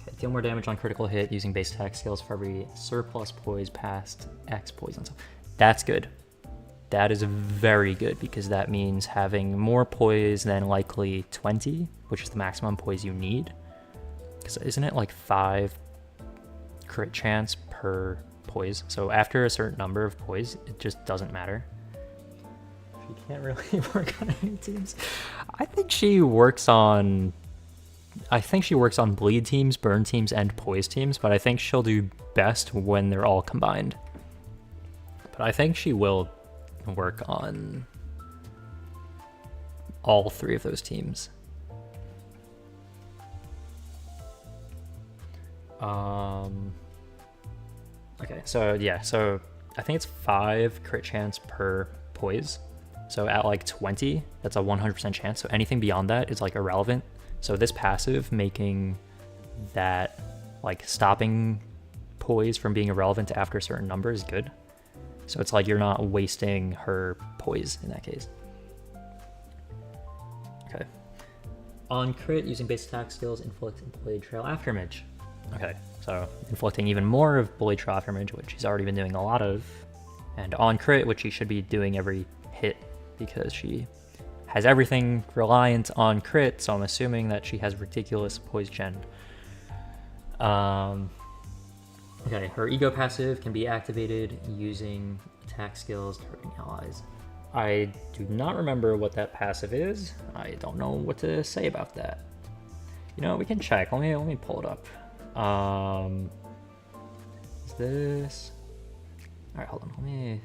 Okay, deal more damage on critical hit using base attack skills for every surplus poise past X poison. So that's good. That is very good because that means having more poise than likely 20, which is the maximum poise you need. Because isn't it like 5 crit chance per poise? So after a certain number of poise, it just doesn't matter. She can't really work on any teams. I think she works on bleed teams, burn teams, and poise teams, but I think she'll do best when they're all combined. But I think she will work on all 3 of those teams. Okay, so yeah, so I think it's 5 crit chance per poise. So at like 20, that's a 100% chance. So anything beyond that is like irrelevant. So this passive making that like stopping poise from being irrelevant after a certain number is good. So it's like you're not wasting her poise in that case. Okay. On crit, using base attack skills, inflict Blade Trail Afterimage. Okay, so inflicting even more of Blade Trail Afterimage, which she's already been doing a lot of. And on crit, which she should be doing every hit because she has everything reliant on crit, so I'm assuming that she has ridiculous poise gen. Okay, her ego passive can be activated using attack skills targeting allies. I do not remember what that passive is. I don't know what to say about that. You know, we can check. Let me pull it up. Is this? All right, hold on. Let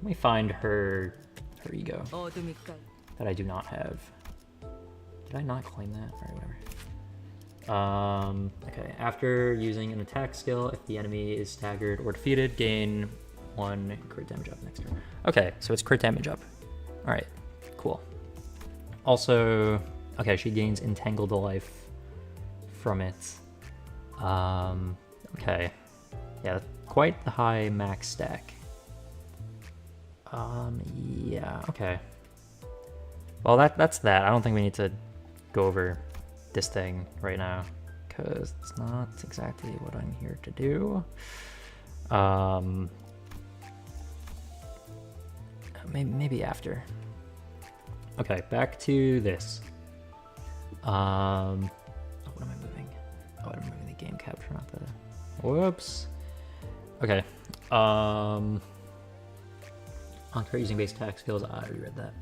me find her ego that I do not have. Did I not claim that? All right, whatever. Okay, after using an attack skill, if the enemy is staggered or defeated, gain 1 crit damage up next turn. Okay, so it's crit damage up. All right, cool. Also, okay, she gains Entangled Life from it. Okay, yeah, quite the high max stack. Yeah, okay. Well, that's that. I don't think we need to go over this thing right now because it's not exactly what I'm here to do. Maybe after. Okay, back to this. What am I moving? Oh, I'm moving the game capture, not the. Whoops. Okay. On crit using base attack skills, I already read that.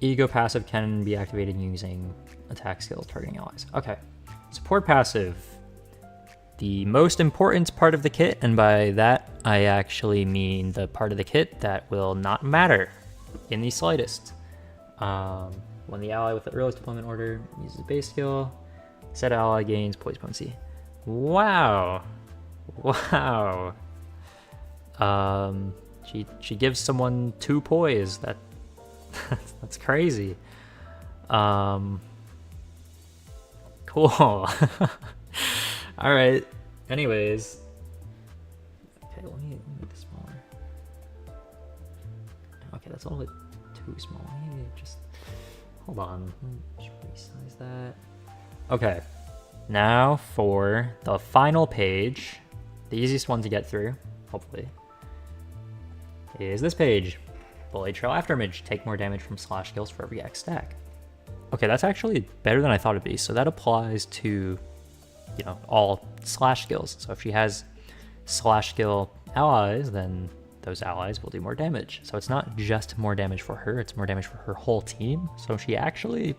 Ego passive can be activated using attack skills targeting allies. Okay. Support passive. The most important part of the kit, and by that I actually mean the part of the kit that will not matter in the slightest. When the ally with the earliest deployment order uses a base skill, said ally gains poise potency. Wow. Wow. She gives someone 2 poise. That's crazy. Cool. All right. Anyways. Okay, let me make this smaller. Okay, that's all too small. Maybe just hold on. Let me just resize that. Okay. Now for the final page, the easiest one to get through, hopefully, is this page. Blade Trail Afterimage. Take more damage from slash skills for every X stack. Okay, that's actually better than I thought it'd be. So that applies to you know, all slash skills. So if she has slash skill allies, then those allies will do more damage. So it's not just more damage for her, it's more damage for her whole team. So she actually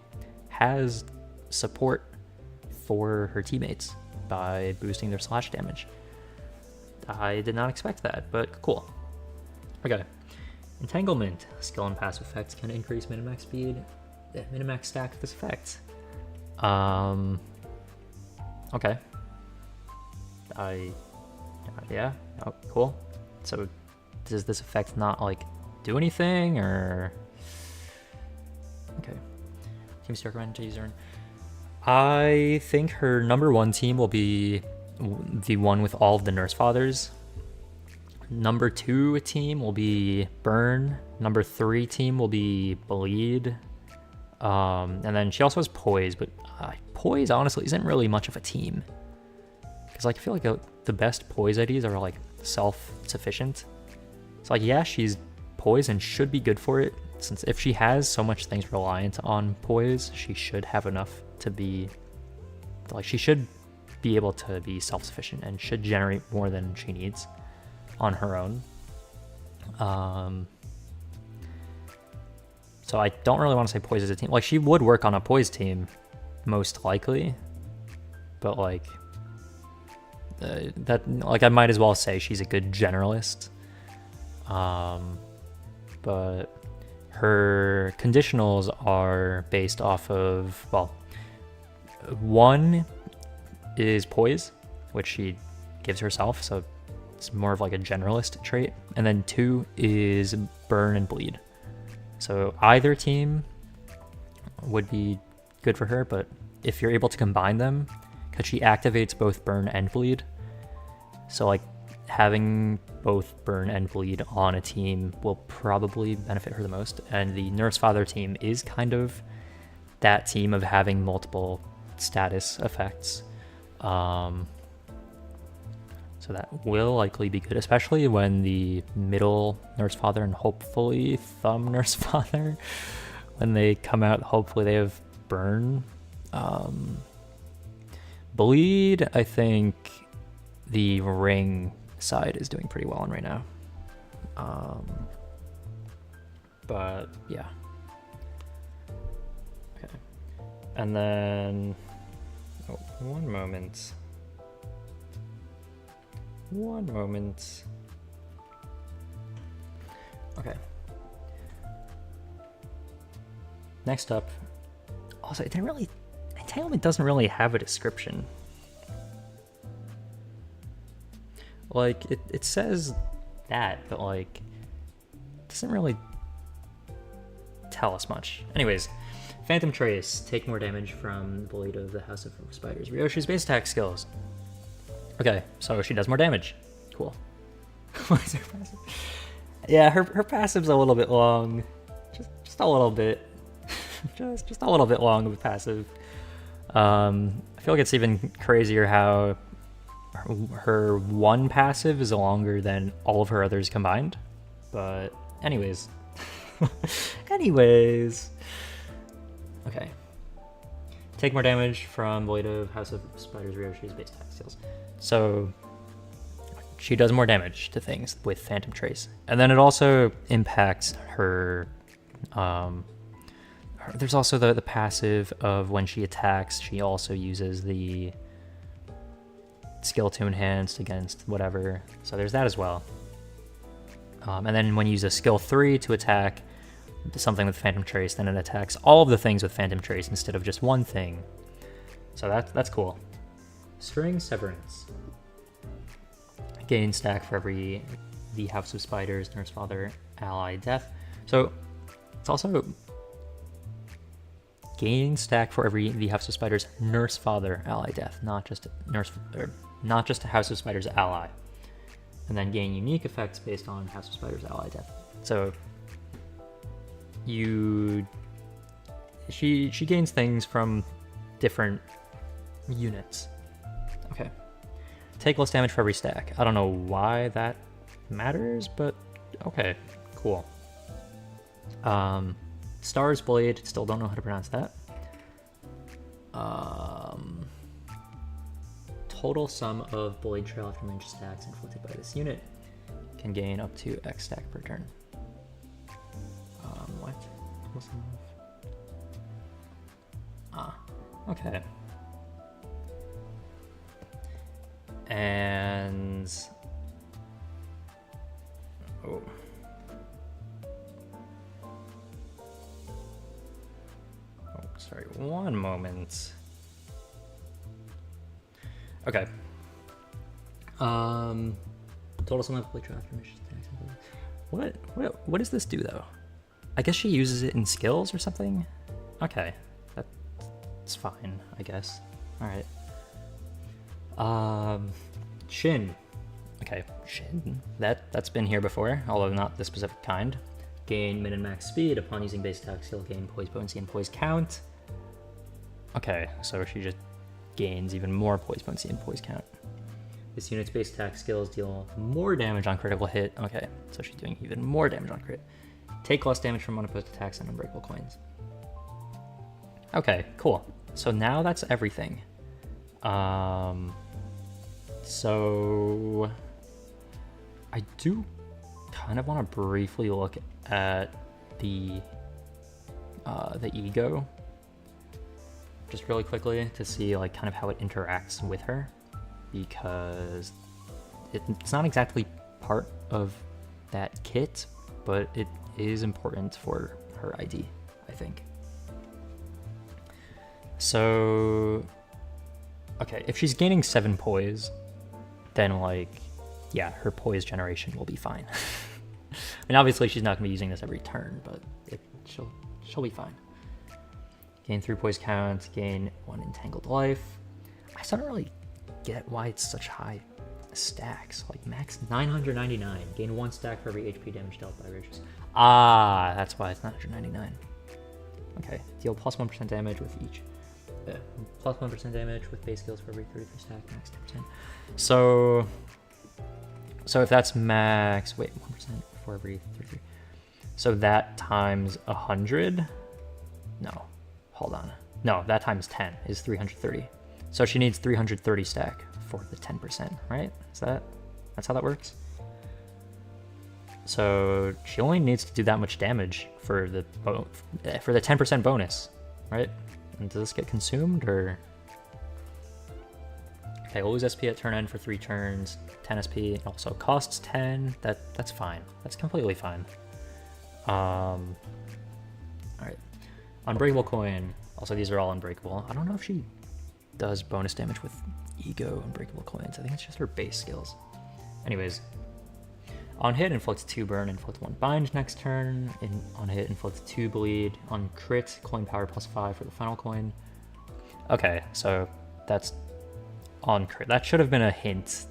has support for her teammates by boosting their slash damage. I did not expect that, but cool. Okay. Entanglement. Skill and passive effects can increase minimax speed. Minimax stack of this effect. Okay. Yeah. Oh, cool. So does this effect not like do anything, or? Okay. Teams to recommend to user. I think her number 1 team will be the one with all of the Nurse Fathers. Number 2 team will be Burn. Number 3 team will be Bleed. And then she also has Poise, but Poise honestly isn't really much of a team. Because like, I feel like the best Poise IDs are like self-sufficient. It's like, yeah, she's Poise and should be good for it, since if she has so much things reliant on Poise, she should have enough to be, like, she should be able to be self-sufficient and should generate more than she needs on her own. So I don't really want to say Poise as a team. Like, she would work on a Poise team, most likely, but like, I might as well say she's a good generalist. But her conditionals are based off of, well, 1 is Poise, which she gives herself, so it's more of like a generalist trait. And then 2 is Burn and Bleed. So either team would be good for her, but if you're able to combine them, because she activates both Burn and Bleed, so like having both Burn and Bleed on a team will probably benefit her the most. And the Nurse Father team is kind of that team of having multiple status effects. So that will likely be good, especially when the middle Nurse Father and hopefully Thumb Nurse Father, when they come out, hopefully they have Burn. Bleed, I think the Ring side is doing pretty well on right now. But yeah. Okay. And then, oh, one moment. Okay. Next up, also, Entanglement doesn't really have a description. Like, it says that, but like, it doesn't really tell us much. Anyways, Phantom Trace. Take more damage from the Blade of the House of Spiders Ryoshu's base attack skills. Okay, so she does more damage. Cool. What is her passive? Yeah, her passive's a little bit long. Just a little bit. just a little bit long of a passive. I feel like it's even crazier how her one passive is longer than all of her others combined. But anyways. Okay. Take more damage from Blade of House of Spiders Ryoshu's base attack skills. So she does more damage to things with Phantom Trace. And then it also impacts her, there's also the passive of when she attacks, she also uses the skill to enhance against whatever. So there's that as well. And then when you use a skill 3 to attack something with Phantom Trace, then it attacks all of the things with Phantom Trace instead of just one thing. So that's cool. String Severance. Gain stack for every the House of Spiders Nurse Father ally death. So it's also gain stack for every the House of Spiders Nurse Father ally death, not just a House of Spiders ally. And then gain unique effects based on House of Spiders ally death. So she gains things from different units. Okay. Take less damage for every stack. I don't know why that matters, but okay, cool. Stars Blade, still don't know how to pronounce that. total sum of Blade Trail after range stacks inflicted by this unit can gain up to X stack per turn. What? Total sum of... okay. And... oh. Oh, sorry, one moment. Okay. Total sum of Blade Trail after mission stacks. What does this do though? I guess she uses it in skills or something? Okay. That's fine, I guess. Alright. Shin. Okay, Shin. That's been here before, although not the specific kind. Gain min and max speed upon using base attack skill, gain poise potency and poise count. Okay, so she just gains even more poise potency and poise count. This unit's base attack skills deal more damage on critical hit. Okay, so she's doing even more damage on crit. Take less damage from unopposed attacks and unbreakable coins. Okay, cool. So now that's everything. So I do kind of want to briefly look at the ego, just really quickly to see like kind of how it interacts with her, because it's not exactly part of that kit, but it is important for her ID, I think. So, okay, if she's gaining 7 poise, then like, yeah, her poise generation will be fine. I mean, obviously she's not gonna be using this every turn, but she'll be fine. Gain 3 poise count, gain 1 entangled life. I still don't really get why it's such high stacks, like max 999. Gain 1 stack for every HP damage dealt by Ryoshu. Ah, that's why it's 999. Okay, deal plus 1% damage with each. Plus 1% damage with base skills for every 33 stack, max 10%. So if that's max, wait, 1% for every 33. So that times 100? No, hold on. No, that times 10 is 330. So she needs 330 stack for the 10%, right? That's how that works? So she only needs to do that much damage for the 10% bonus, right? And does this get consumed or? Okay, we'll lose SP at turn end for 3 turns, 10 SP, it also costs 10. That's fine. That's completely fine. Alright. Unbreakable coin. Also, these are all unbreakable. I don't know if she does bonus damage with ego unbreakable coins. I think it's just her base skills. Anyways. On hit, inflicts 2 burn, inflicts 1 bind next turn. On hit, inflicts 2 bleed. On crit, coin power plus 5 for the final coin. Okay, so that's on crit. That should have been a hint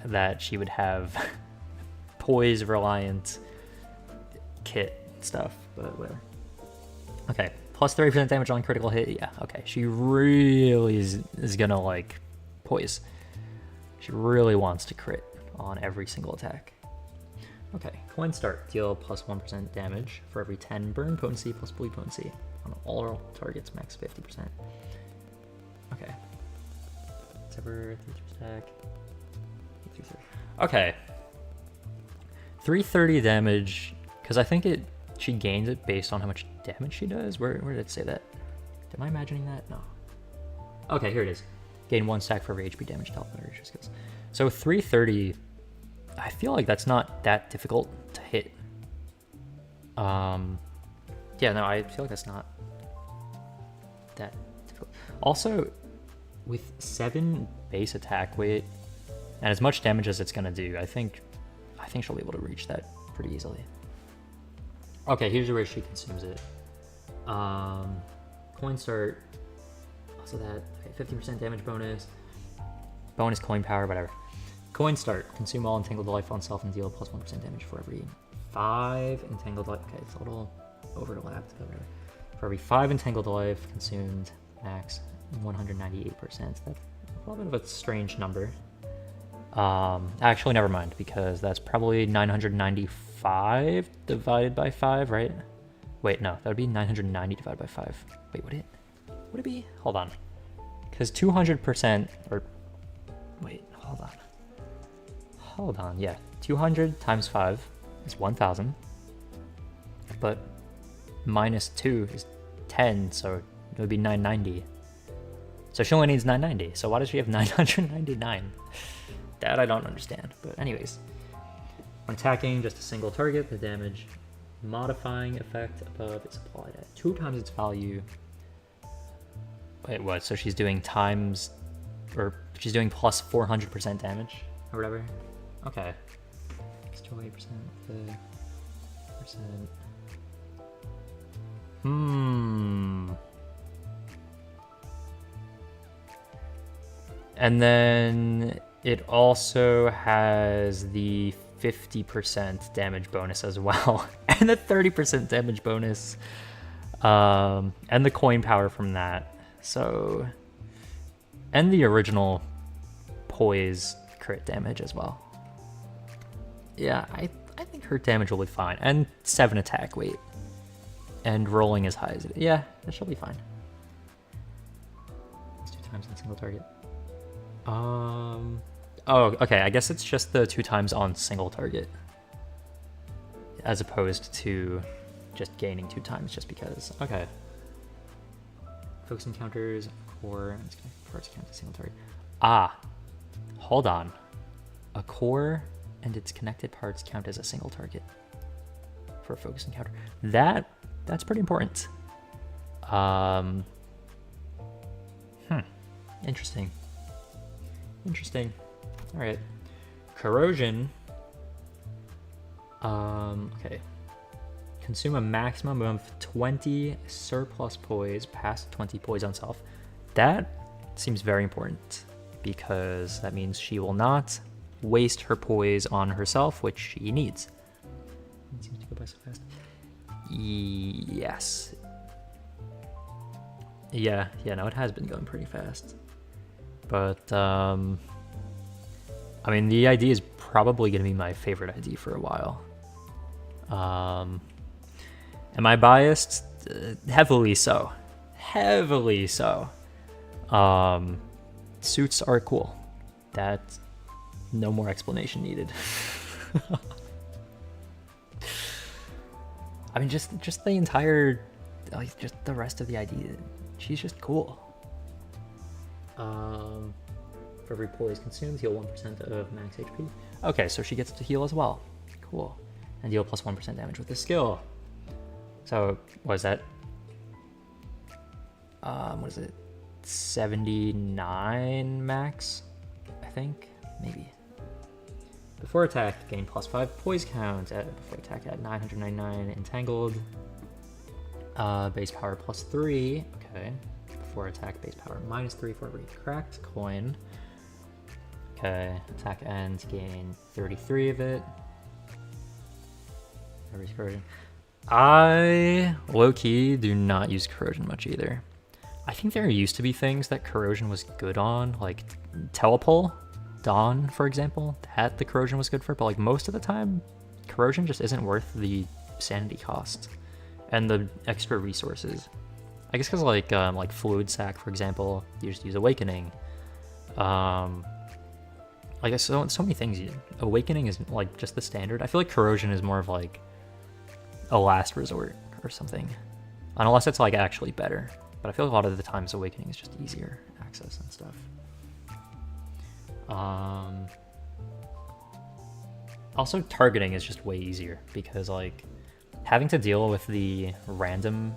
that she would have poise reliant kit stuff, but whatever. Okay, plus 30% damage on critical hit. Yeah, okay. She really is gonna like poise. She really wants to crit on every single attack. Okay, coin start. Deal plus 1% damage for every 10 burn potency plus bleed potency on all targets, max 50%. Okay. It's ever 3 stack. 330. Okay. 330 damage, because I think she gains it based on how much damage she does. Where did it say that? Am I imagining that? No. Okay, here it is. Gain 1 stack for every HP damage dealt by Ryoshu skills. So 330. I feel like that's not that difficult to hit. Yeah, no, I feel like that's not that difficult. Also, with 7 base attack weight and as much damage as it's gonna do, I think she'll be able to reach that pretty easily. Okay, here's where she consumes it. Coin start. Also that 50% damage bonus. Bonus coin power, whatever. Coin start. Consume all entangled life on self and deal plus 1% damage for every 5 entangled life. Okay, it's a little overlapped, but whatever. For every 5 entangled life consumed, max 198%. That's a little bit of a strange number. Actually, never mind, because that's probably 995 divided by 5, right? Wait, no, that would be 990 divided by 5. Wait, would it be? Hold on. Because 200%, or Wait, hold on. Hold on, yeah. 200 times 5 is 1,000. But minus 2 is 10, so it would be 990. So she only needs 990. So why does she have 999? That I don't understand. But anyways, when attacking just a single target, the damage modifying effect above is applied at 2 times its value. Wait, what? So she's doing times, or she's doing plus 400% damage or whatever? Okay. It's 28% of the percent. And then it also has the 50% damage bonus as well, and the 30% damage bonus, and the coin power from that. So, and the original poise crit damage as well. Yeah, I think her damage will be fine, and 7 attack weight, and rolling as high as it. Yeah, that should be fine. It's 2 times on single target. Oh, okay, I guess it's just the 2 times on single target, as opposed to just gaining 2 times just because. Okay. Focus encounters, core, and parts count as single target. Ah, hold on. A core and its connected parts count as a single target for a focus encounter. That's pretty important. Interesting. Interesting. All right. Corrosion. Okay. Consume a maximum of 20 surplus poise past 20 poise on self. That seems very important because that means she will not waste her poise on herself, which she needs. It seems to go by so fast. Yes. Yeah, no, it has been going pretty fast. But, I mean, the ID is probably going to be my favorite ID for a while. Am I biased? Heavily so. Heavily so. Suits are cool. That's no more explanation needed. I mean, just the entire, like, just the rest of the ID. She's just cool. For every poise consumed, heal 1% of max HP. Okay, so she gets to heal as well. Cool. And deal plus 1% damage with this skill. So, what is that? What is it? 79 max? I think? Maybe. Before attack, gain plus 5 poise count. Before attack at 999 entangled. Base power plus 3. Okay. Before attack, base power minus 3 for every cracked coin. Okay. Attack ends, gain 33 of it. Every corrosion. I low-key do not use corrosion much either. I think there used to be things that corrosion was good on, like Telepole, Dawn, for example. That the corrosion was good for, but like most of the time, corrosion just isn't worth the sanity cost and the extra resources. I guess because like Fluid Sac, for example, you just use Awakening. Like so many things. Awakening is like just the standard. I feel like corrosion is more of like a last resort or something, unless it's like actually better. But I feel like a lot of the times Awakening is just easier access and stuff. Also, targeting is just way easier because like having to deal with the random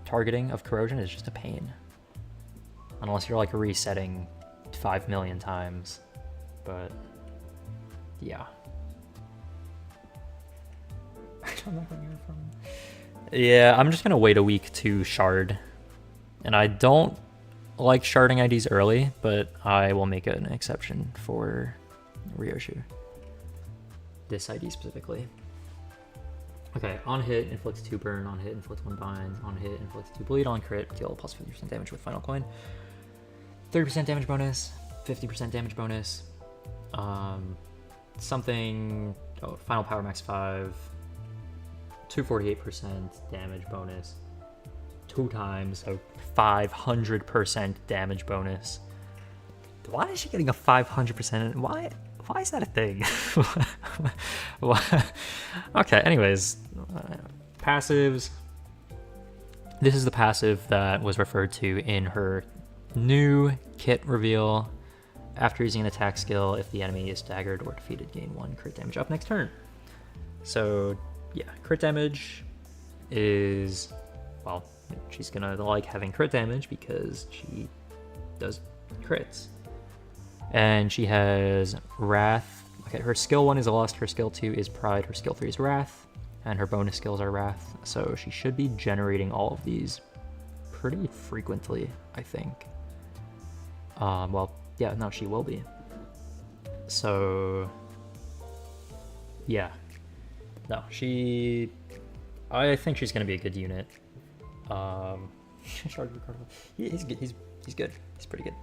targeting of corrosion is just a pain. Unless you're like resetting 5 million times. But yeah. I don't know where you're from. Yeah, I'm just gonna wait a week to shard. And I don't like sharding IDs early, but I will make an exception for Ryoshu. This ID specifically. Okay, on hit, inflicts 2 burn, on hit, inflicts 1 bind, on hit, inflicts 2 bleed, on crit, deal plus 50% damage with final coin. 30% damage bonus, 50% damage bonus. Final power max 5, 248% damage bonus. 2 times, so 500% damage bonus. Why is she getting a 500%? Why is that a thing? Okay, anyways, passives. This is the passive that was referred to in her new kit reveal. After using an attack skill, if the enemy is staggered or defeated, gain 1 crit damage up next turn. So yeah, crit damage is, well, she's gonna like having crit damage because she does crits. And she has Wrath. Okay, her skill 1 is Lust, her skill 2 is Pride, her skill 3 is Wrath, and her bonus skills are Wrath. So she should be generating all of these pretty frequently, I think. Well, yeah, no, she will be. So, yeah. No, I think she's gonna be a good unit. He's good. He's good. He's pretty good.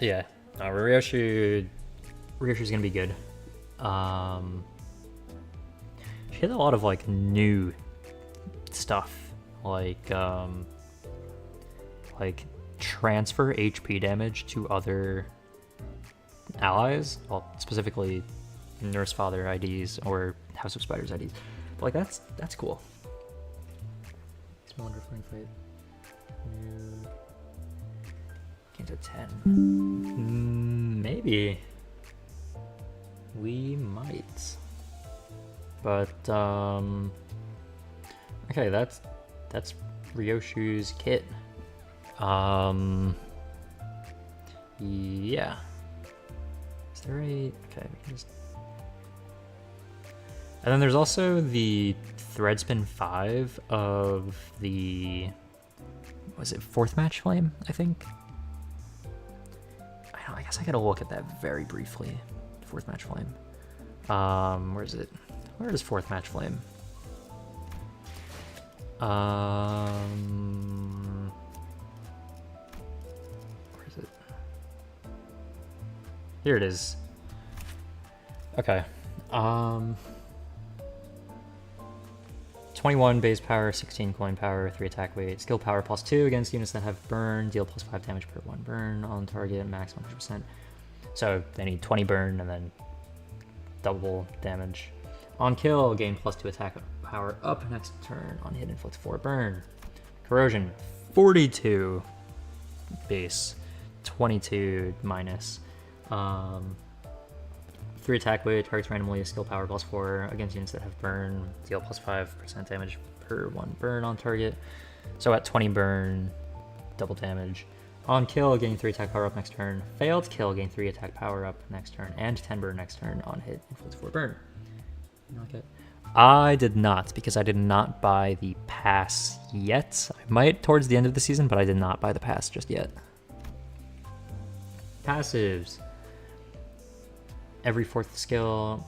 Yeah. Ryoshu's gonna be good. She has a lot of like new stuff, like transfer HP damage to other allies, well, specifically Nurse Father IDs or House of Spiders IDs. But like that's cool. Small wonderful fight. Came to 10. Maybe we might. But okay, that's Ryoshu's kit. Yeah. Is there a... Okay, we can just... And then there's also the Threadspin 5 of the... Was it 4th Match Flame, I think? I guess I gotta look at that very briefly. 4th Match Flame. Where is it? Where is 4th Match Flame? Where is it? Here it is. Okay. 21 base power, 16 coin power, 3 attack weight, skill power +2 against units that have burn, deal +5 damage per 1 burn on target, max 100%. So they need 20 burn and then double damage. On kill, gain +2 attack power up next turn. On hit, inflict 4 burn. Corrosion, 42 base, 22 minus. 3 attack weight, targets randomly, skill power +4 against units that have burn, deal +5% damage per 1 burn on target. So at 20 burn, double damage. On kill, gain 3 attack power up next turn. Failed kill, gain 3 attack power up next turn, and 10 burn next turn. On hit, inflicts 4 burn. Okay. I did not, because I did not buy the pass yet. I might towards the end of the season, but I did not buy the pass just yet. Passives. Every 4th skill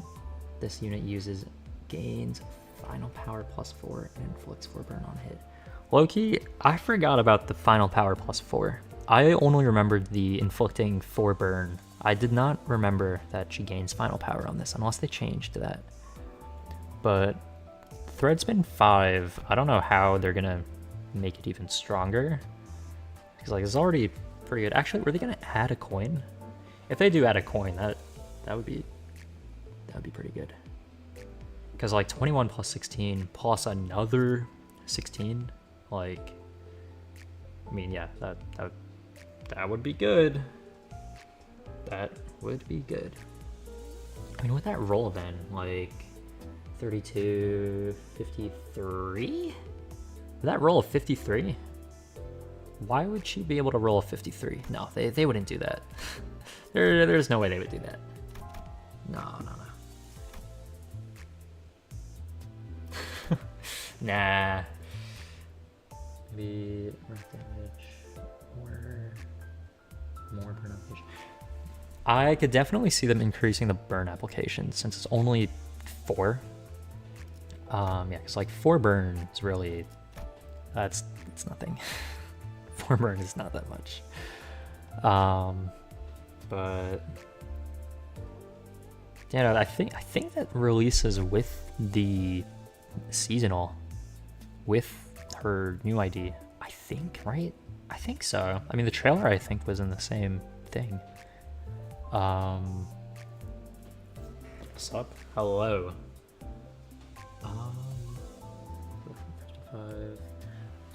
this unit uses gains final power +4 and inflicts 4 burn on hit. Low-key, I forgot about the final power +4. I only remembered the inflicting 4 burn. I did not remember that she gains final power on this, unless they changed that. But Threadspin 5, I don't know how they're gonna make it even stronger. Because like it's already pretty good. Actually, were they gonna add a coin? If they do add a coin, that would be pretty good. Because like 21 + 16 plus another 16, like, I mean, yeah, that would be good. That would be good. I mean, with that roll then, like 32, 53? That roll of 53? Why would she be able to roll a 53? No, they wouldn't do that. There's no way they would do that. No. Nah. Maybe damage or more burn application. I could definitely see them increasing the burn application since it's only 4. Yeah, because like 4 burn is really, it's nothing. 4 burn is not that much. But yeah, no, I think that releases with the seasonal, with her new ID. I think, right? I think so. I mean, the trailer I think was in the same thing. What's up? Hello. 55.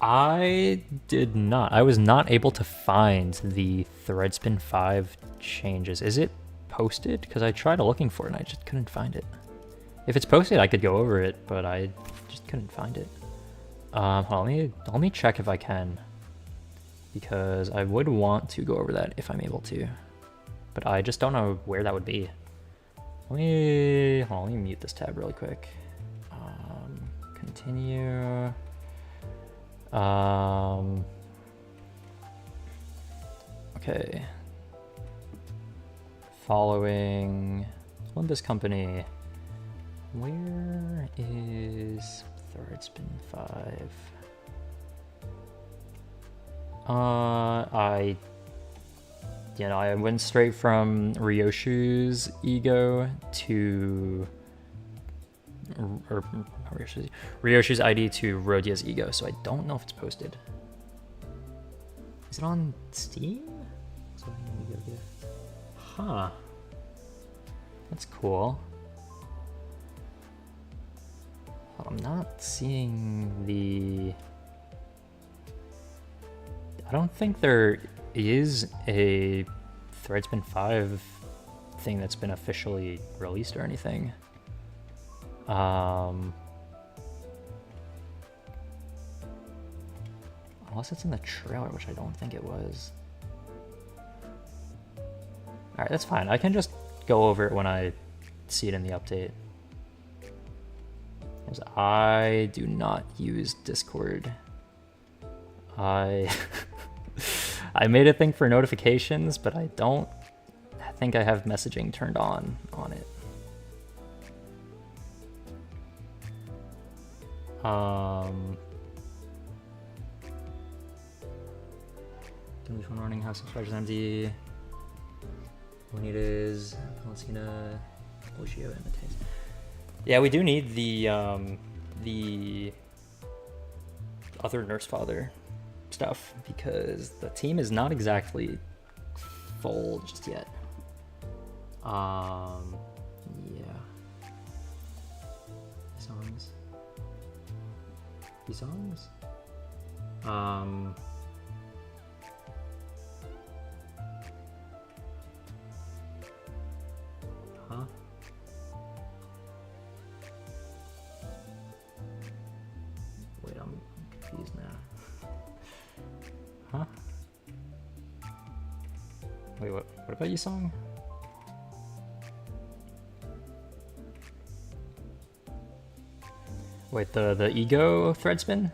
I did not. I was not able to find the Threadspin 5 changes. Is it posted? Because I tried looking for it and I just couldn't find it. If it's posted, I could go over it, but I just couldn't find it. Hold on, let me check if I can, because I would want to go over that if I'm able to, but I just don't know where that would be. Hold on, let me mute this tab really quick. Continue. Okay. Following LIMBUS Company. Where is Threadspin 5? I went straight from Ryoshu's ego to Ryoshu's ID to Rodia's ego, so I don't know if it's posted. Is it on Steam? Huh. That's cool. I'm not seeing the... I don't think there is a Threadspin 5 thing that's been officially released or anything. Unless it's in the trailer, which I don't think it was. Alright, that's fine. I can just go over it when I see it in the update. Because I do not use Discord. I made a thing for notifications, but I don't think I have messaging turned on it. Which one running House of Spiders MD? When it is Palestina, Lucio, and Mateus. Yeah, we do need the other Nurse Father stuff because the team is not exactly full just yet. Yeah. Songs? Huh? Wait, I'm confused now. Huh? Wait, what about you song? Wait, the ego Threadspin?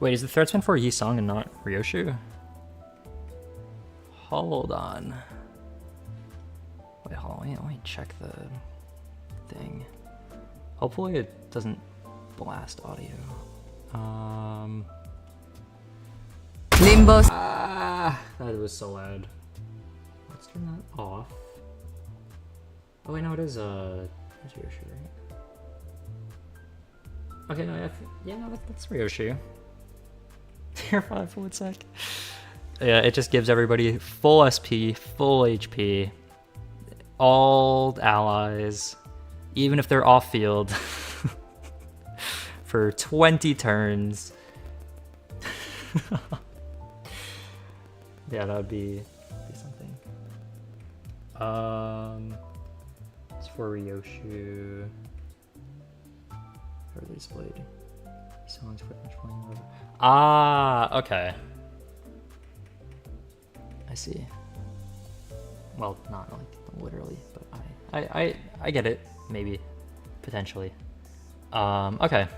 Wait, is the Threadspin for Yi-Song and not Ryoshu? Hold on. Wait, hold on, let me check the thing. Hopefully it doesn't blast audio. LIMBUS. That was so loud. Let's turn that off. Oh wait, no, it is it's Ryoshu, right? Okay, no, that's Ryoshu. Tier 5 forward sec. Yeah, it just gives everybody full SP, full HP, all allies, even if they're off field, for 20 turns. Yeah, that would be something. It's for Ryoshu. Release Blade. Songs footage playing over. Ah, okay. I see. Well, not like literally, but I get it. Maybe, potentially. Okay.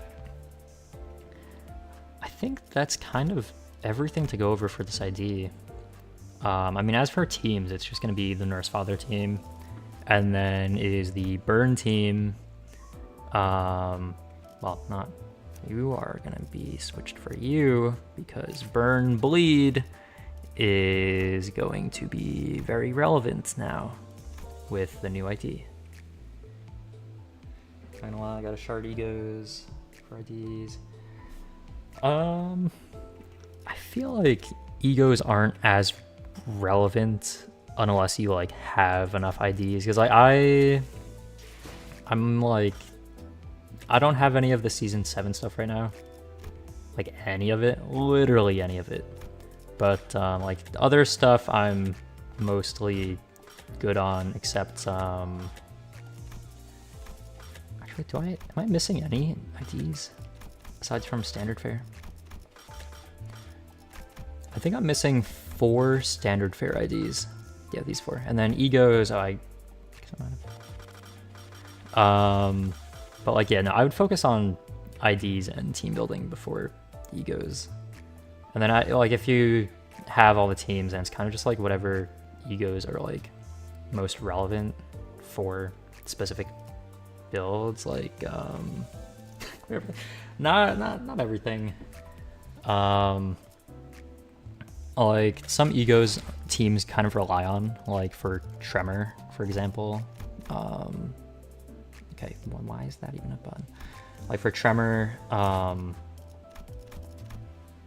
I think that's kind of everything to go over for this ID. I mean, as for teams, it's just going to be the Nurse Father team, and then is the Burn team. Well, not you are gonna be switched for you because Burn Bleed is going to be very relevant now with the new IT. Final one, I got a shard egos for IDs. I feel like egos aren't as relevant unless you like have enough IDs, because like I'm like, I don't have any of the season 7 stuff right now, like any of it, literally any of it, but like other stuff I'm mostly good on, except actually, am I missing any IDs aside from standard fare? I think I'm missing 4 standard fare IDs. Yeah, these 4. And then egos, but like, yeah, no, I would focus on IDs and team building before egos. And then like if you have all the teams, and it's kind of just like whatever egos are like most relevant for specific builds, like not everything. Like some egos teams kind of rely on, like for Tremor, for example. Okay, well, why is that even a button? Like for Tremor,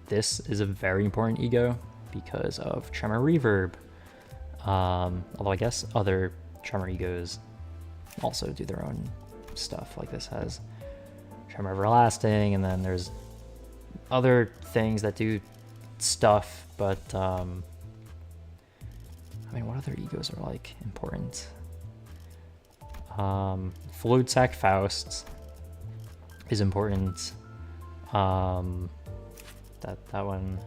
this is a very important ego because of Tremor Reverb. Although I guess other Tremor egos also do their own stuff. Like this has Tremor Everlasting, and then there's other things that do stuff, but I mean, what other egos are like important? Fluid Sack Faust is important. That one.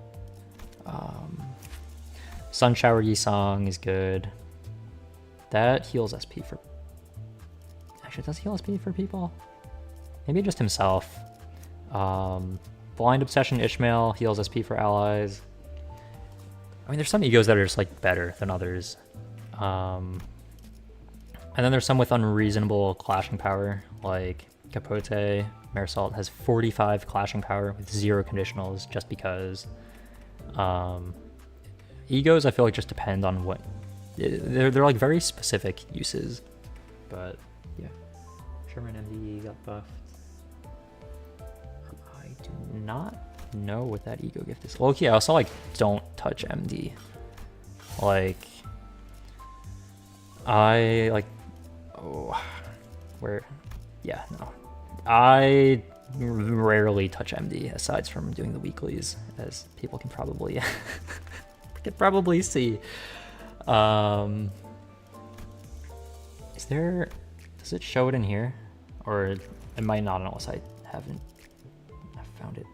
Sun Shower Yisong is good. That heals SP for... Actually, does heal SP for people? Maybe just himself. Blind Obsession Ishmael heals SP for allies. I mean, there's some egos that are just like better than others. And then there's some with unreasonable clashing power, like Capote. Marisol has 45 clashing power with 0 conditionals just because. Egos, I feel like, just depend on what... They're like very specific uses. But, yeah. Sherman MD got buffed. I do not know what that ego gift is. Well, okay, I also like don't touch MD. Like, I like, oh, where, yeah, no, I rarely touch MD aside from doing the weeklies, as people can probably see. Is there, does it show it in here, or it might not unless I haven't found it.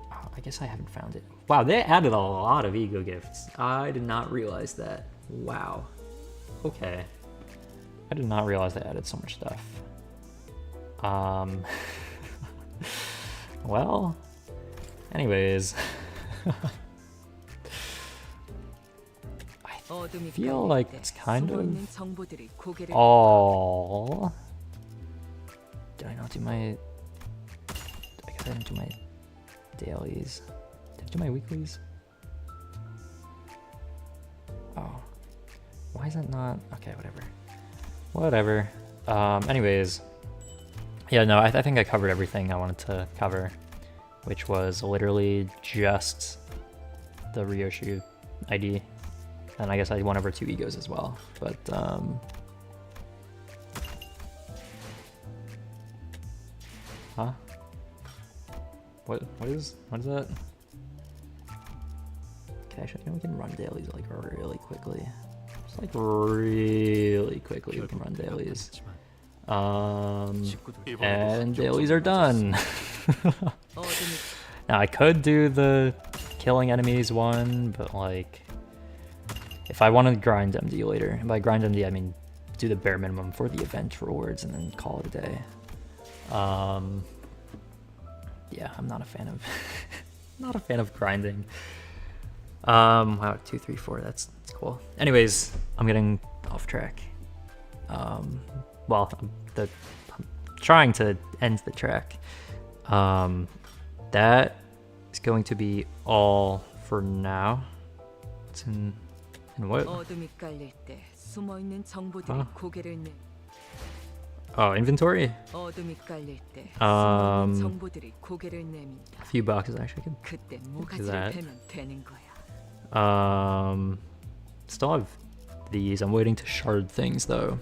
Oh, I guess I haven't found it. Wow, they added a lot of ego gifts. I did not realize that. Wow. Okay. I did not realize they added so much stuff. Well, anyways. I feel like it's kind of all... Did I not do my... I guess I didn't do my dailies. Did I do my weeklies? Oh. Why is that not... Okay, whatever. Anyways. Yeah, no, I think I covered everything I wanted to cover, which was literally just the Ryoshu ID. And I guess I won over 2 egos as well, but huh? What is that? Okay, actually, we can run dailies like really quickly. Just like really quickly we can run dailies. And dailies are done. Now I could do the killing enemies one, but like, if I want to grind MD later, and by grind MD I mean do the bare minimum for the event rewards and then call it a day. Yeah, I'm not a fan of grinding. Wow, 2, 3, 4, that's cool. Anyways, I'm getting off track. Well, I'm trying to end the track. That is going to be all for now. What's in what? Oh, inventory? 어둠이 깔릴 때 Um, 정보들이 고개를 내민다. a few boxes actually. 그때 that. 모가지를 빼면 되는 거야. Still have these. I'm waiting to shard things though,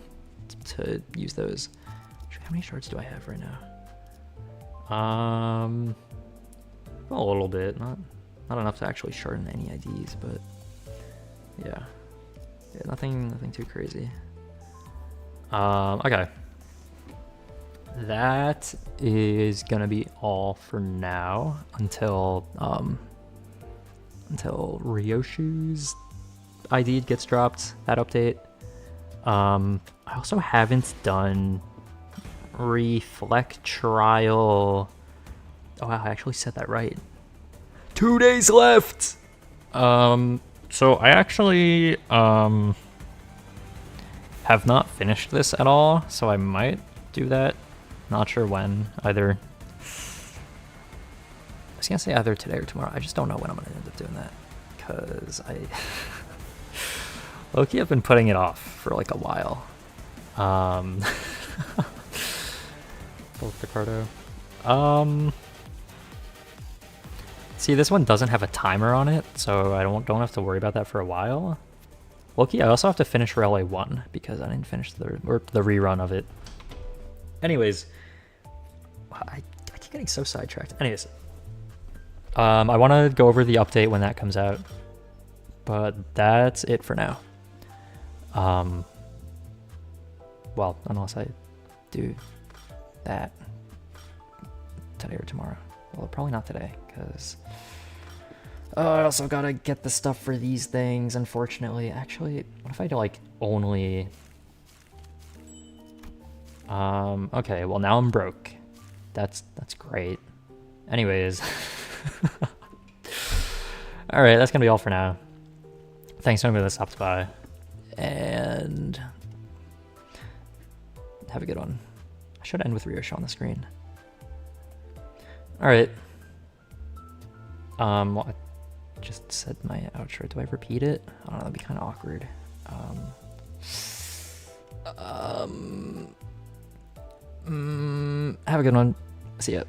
to use those. Actually, how many shards do I have right now? A little bit, not enough to actually shard any IDs, but yeah, nothing too crazy. Okay. That is gonna be all for now until Ryoshu's ID gets dropped, that update. I also haven't done Reflect Trial. Oh wow, I actually said that right. 2 days left! So I actually have not finished this at all, so I might do that. Not sure when. Either, I was gonna say either today or tomorrow. I just don't know when I'm gonna end up doing that, because I low-key I've been putting it off for like a while. Both Ricardo. See, this one doesn't have a timer on it, so I don't have to worry about that for a while. Loki, I also have to finish Railway 1 because I didn't finish the rerun of it. Anyways, I keep getting so sidetracked. Anyways, I want to go over the update when that comes out, but that's it for now. Well, unless I do that today or tomorrow. Well, probably not today, because I also gotta get the stuff for these things, unfortunately. Actually, what if I do, like, only... okay, well, now I'm broke. That's great. Anyways. Alright, that's gonna be all for now. Thanks for everybody that stopped by. And... have a good one. I should end with Ryoshu on the screen. Alright. Well, I just said my outro. Do I repeat it? I don't know, that'd be kind of awkward. Have a good one. See ya.